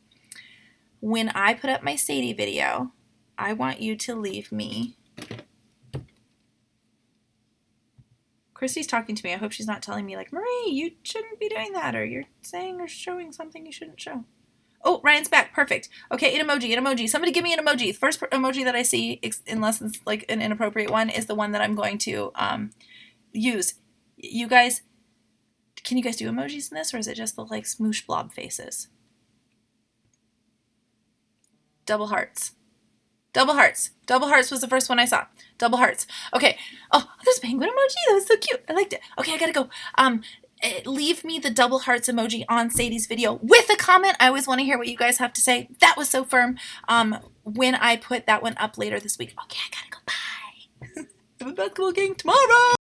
when I put up my Sadie video, I want you to leave me. Christy's talking to me. I hope she's not telling me like, Marie, you shouldn't be doing that, or you're saying or showing something you shouldn't show. Oh, Ryan's back. Perfect. Okay, an emoji. Somebody give me an emoji. The first emoji that I see, unless it's like an inappropriate one, is the one that I'm going to use. You guys, can you guys do emojis in this, or is it just the like smoosh blob faces? Double hearts. Double hearts. Double hearts was the first one I saw. Double hearts. Okay. Oh, there's a penguin emoji. That was so cute. I liked it. Okay, I gotta go. Leave me the double hearts emoji on Sadie's video with a comment. I always want to hear what you guys have to say. That was so firm. When I put that one up later this week. Okay, I gotta go. Bye. Have a basketball game tomorrow.